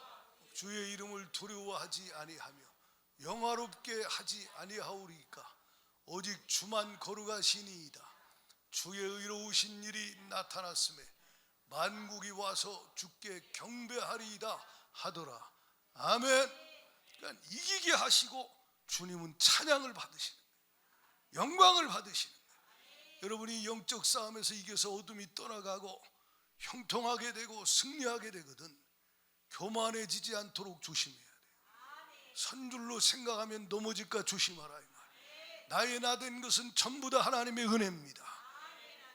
주의 이름을 두려워하지 아니하며 영화롭게 하지 아니하오리까. 오직 주만 거룩하시니이다. 주의 의로우신 일이 나타났음에 만국이 와서 주께 경배하리이다 하더라. 아멘. 그러니까 이기게 하시고 주님은 찬양을 받으시는 거예요. 영광을 받으시는 거예요. 여러분이 영적 싸움에서 이겨서 어둠이 떠나가고 형통하게 되고 승리하게 되거든. 교만해지지 않도록 조심해야 돼요. 선줄로 생각하면 넘어질까 조심하라 이 말이에요. 나의 나 된 것은 전부 다 하나님의 은혜입니다.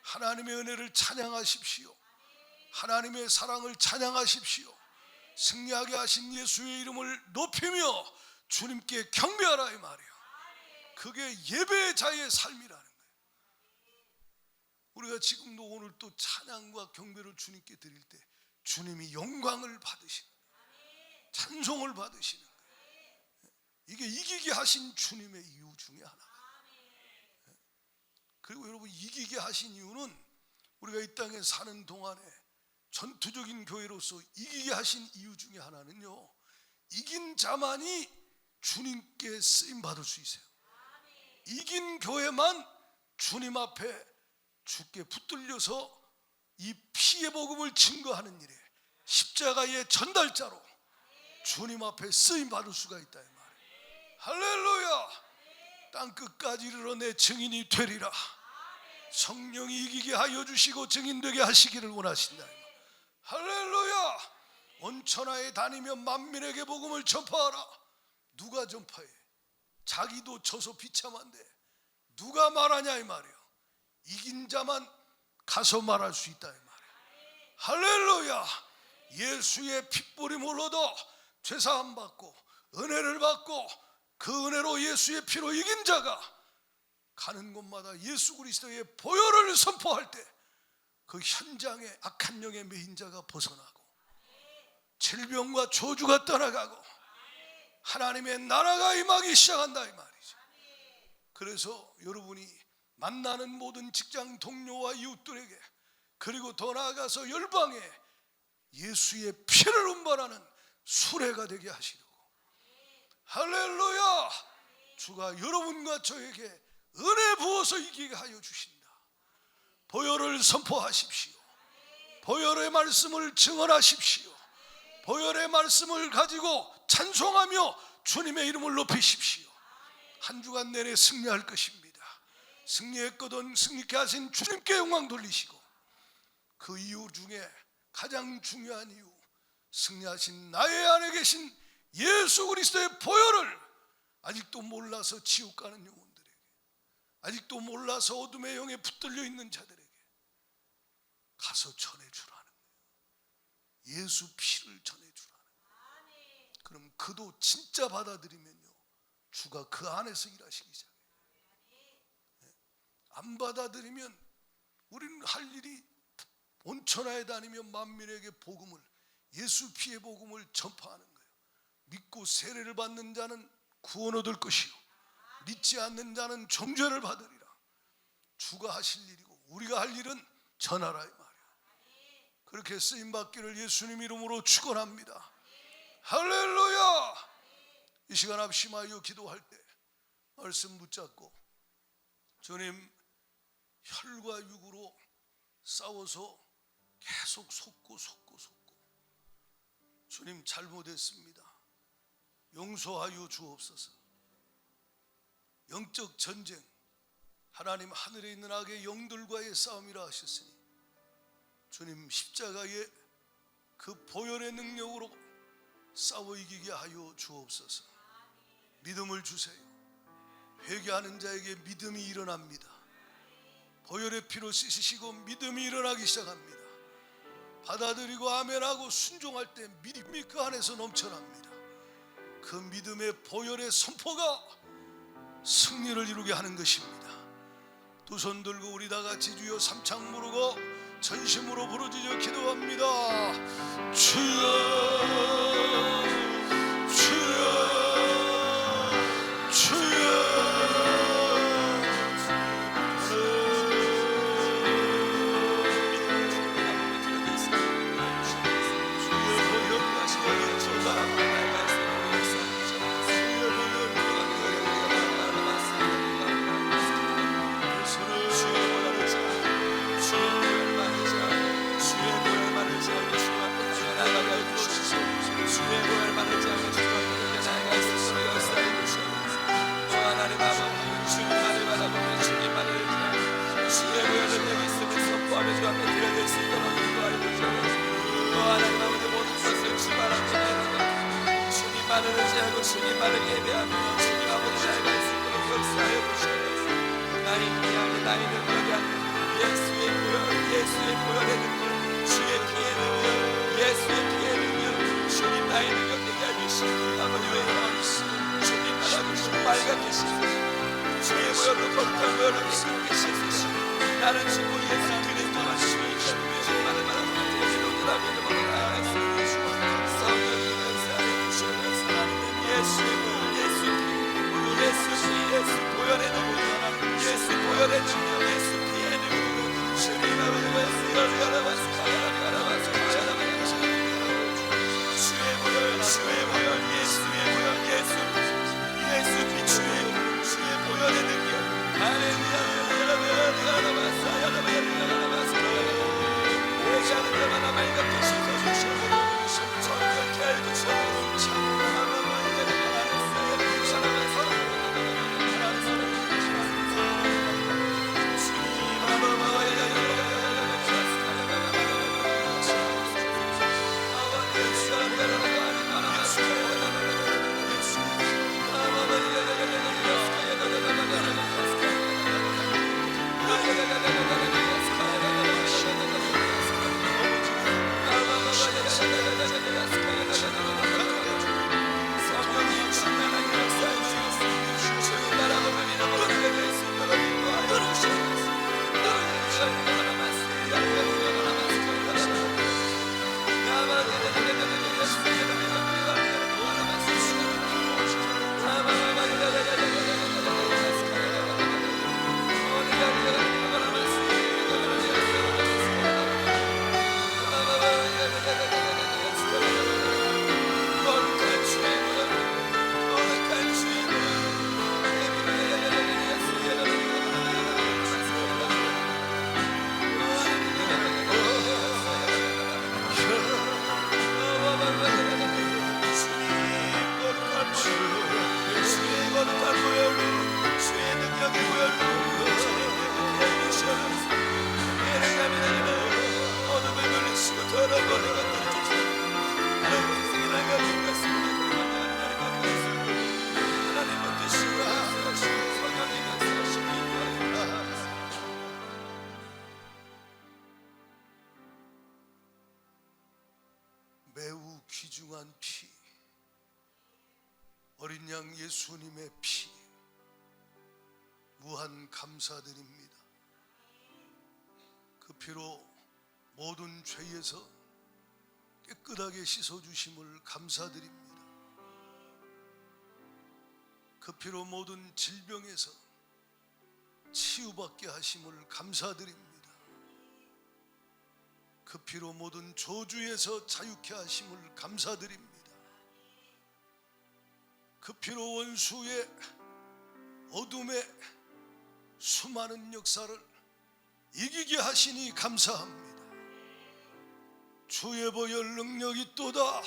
하나님의 은혜를 찬양하십시오. 하나님의 사랑을 찬양하십시오. 승리하게 하신 예수의 이름을 높이며 주님께 경배하라 이 말이에요. 그게 예배자의 삶이라는 거예요. 우리가 지금도 오늘 또 찬양과 경배를 주님께 드릴 때 주님이 영광을 받으시는 거예요. 찬송을 받으시는 거예요. 이게 이기게 하신 주님의 이유 중에 하나. 그리고 여러분, 이기게 하신 이유는 우리가 이 땅에 사는 동안에 전투적인 교회로서 이기게 하신 이유 중에 하나는요, 이긴 자만이 주님께 쓰임 받을 수 있어요. 이긴 교회만 주님 앞에 주께 붙들려서 이 피의 복음을 증거하는 일에 십자가의 전달자로 주님 앞에 쓰임 받을 수가 있다 이 말이에요. 할렐루야. 땅 끝까지 이르러 내 증인이 되리라. 성령이 이기게 하여 주시고 증인되게 하시기를 원하신다. 할렐루야. 온 천하에 다니며 만민에게 복음을 전파하라. 누가 전파해? 자기도 져서 비참한데 누가 말하냐 이 말이에요. 이긴 자만 가서 말할 수 있다 이 말이에요. 할렐루야. 예수의 핏부림을 얻어 죄사함 받고 은혜를 받고 그 은혜로 예수의 피로 이긴 자가 가는 곳마다 예수 그리스도의 보혈을 선포할 때 그 현장에 악한 영의 매인 자가 벗어나고 질병과 저주가 떠나가고 하나님의 나라가 임하기 시작한다 이 말이죠. 그래서 여러분이 만나는 모든 직장 동료와 이웃들에게, 그리고 더 나아가서 열방에 예수의 피를 운반하는 수레가 되게 하시려고, 할렐루야, 주가 여러분과 저에게 은혜 부어서 이기게 하여 주신다. 보혈을 선포하십시오. 보혈의 말씀을 증언하십시오. 보혈의 말씀을 가지고 찬송하며 주님의 이름을 높이십시오. 한 주간 내내 승리할 것입니다. 승리했거든 승리케 하신 주님께 영광 돌리시고, 그 이유 중에 가장 중요한 이유, 승리하신 나의 안에 계신 예수 그리스도의 보혈을 아직도 몰라서 지옥 가는 영혼들에게, 아직도 몰라서 어둠의 영에 붙들려 있는 자들에게 가서 전해주라는 거예요. 예수 피를 전해주라는 거예요. 그럼 그도 진짜 받아들이면요, 주가 그 안에서 일하시기 시작해요. 안 받아들이면 우리는 할 일이 온 천하에 다니며 만민에게 복음을, 예수 피의 복음을 전파하는 거예요. 믿고 세례를 받는 자는 구원 얻을 것이요, 믿지 않는 자는 정죄를 받으리라. 주가 하실 일이고 우리가 할 일은 전하라 이 말이야. 그렇게 쓰임받기를 예수님 이름으로 축원합니다. 할렐루야. 이 시간 합심하여 기도할 때 말씀 붙잡고, 주님, 혈과 육으로 싸워서 계속 속고 주님 잘못했습니다. 용서하여 주옵소서. 영적 전쟁, 하나님 하늘에 있는 악의 영들과의 싸움이라 하셨으니 주님 십자가의 그 보혈의 능력으로 싸워 이기게 하여 주옵소서. 믿음을 주세요. 회개하는 자에게 믿음이 일어납니다. 보혈의 피로 씻으시고 믿음이 일어나기 시작합니다. 받아들이고 아멘하고 순종할 때 믿음이 그 안에서 넘쳐납니다. 그 믿음의 보혈의 선포가 승리를 이루게 하는 것입니다. 두 손 들고 우리 다 같이 주여 삼창 부르고 전심으로 부르짖어 기도합니다. 주여, 주여, 주여. 주여 보혈 가시가 있도다. 알고 주님만을 예배하며 주님 아버지 알고 수 있도록 역사하여 주시옵소서. 나의 힘이 아닌 나의 능력이 아닌 예수의 보혈의 능력, 주의 피의 능력, 예수의 피의 능력, 주님 나의 능력 되게 해주시옵소서. 아버지 왜 주님 나라고 빨갛게 씻으시옵소서. 주의 보혈로 거룩한 보혈로 깨끗게 씻으시옵소서. 나는 주고 예수 그리스도만 주의 주님만을 말하는 예수로 믿음으로 나아가겠습니다. 성령님 역사하여 주시옵소서. 예수의 보혈, 예수 보혈의 능력, 예수 보혈의 능력, 예수 피의 능력, 주님 아버지 예수 열려라바스카 열려라바스카 주의 보혈, 예수의 보혈, 예수 피 주의 보혈의 능력. 할렐루야. 열려라바스카 열려라바스카 예수의 자마나 맑게 씻어주시옵소서. 정결케 해주시옵소서. 매우 귀중한 피, 어린 양 예수님의 피, 무한 감사드립니다. 그 피로 모든 죄에서 깨끗하게 씻어주심을 감사드립니다. 그 피로 모든 질병에서 치유받게 하심을 감사드립니다. 그 피로 모든 저주에서 자유케 하심을 감사드립니다. 그 피로 원수의 어둠의 수많은 역사를 이기게 하시니 감사합니다. 주의 보혈 능력이 있도다.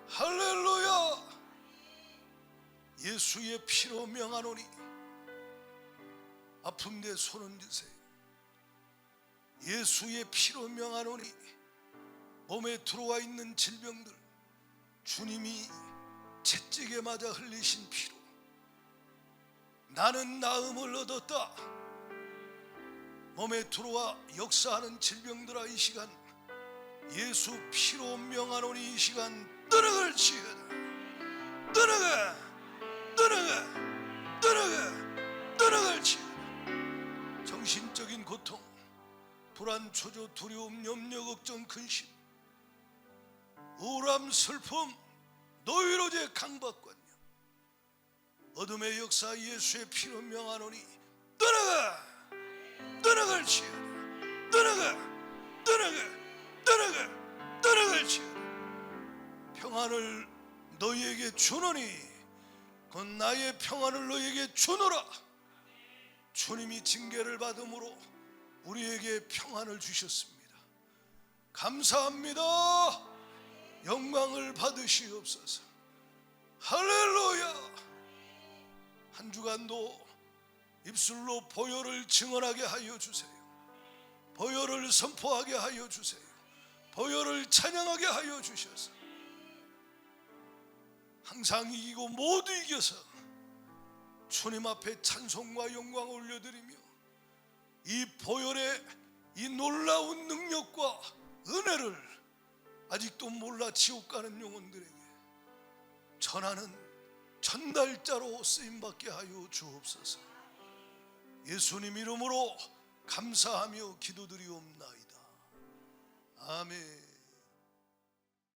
할렐루야. 예수의 피로 명하노니 아픈데 손 얹으세요. 예수의 피로 명하노니 몸에 들어와 있는 질병들 주님이 채찍에 맞아 흘리신 피로 나는 나음을 얻었다. 몸에 들어와 역사하는 질병들아 이 시간 예수 피로 명하노니 이 시간 떠나갈 지어다. 떠나가 떠나가 떠나가 떠나갈 지어다. 정신적인 고통, 불안, 초조, 두려움, 염려, 걱정, 근심, 우울함, 슬픔, 노이로제, 강박관념, 어둠의 역사 예수의 피로 명하노니 떠나가 떠나갈 지어다. 떠나가 떠나가 떠나가 떠나갈 지어다. 평안을 너희에게 주노니 곧 나의 평안을 너희에게 주노라. 주님이 징계를 받음으로 우리에게 평안을 주셨습니다. 감사합니다. 영광을 받으시옵소서. 할렐루야. 한 주간도 입술로 보혈을 증언하게 하여 주세요. 보혈을 선포하게 하여 주세요. 보혈을 찬양하게 하여 주셔서 항상 이기고 모두 이겨서 주님 앞에 찬송과 영광을 올려드리며 이 보혈의 이 놀라운 능력과 은혜를 아직도 몰라 지옥 가는 영혼들에게 전하는 전달자로 쓰임받게 하여 주옵소서. 예수님 이름으로 감사하며 기도드리옵나이다. 아멘.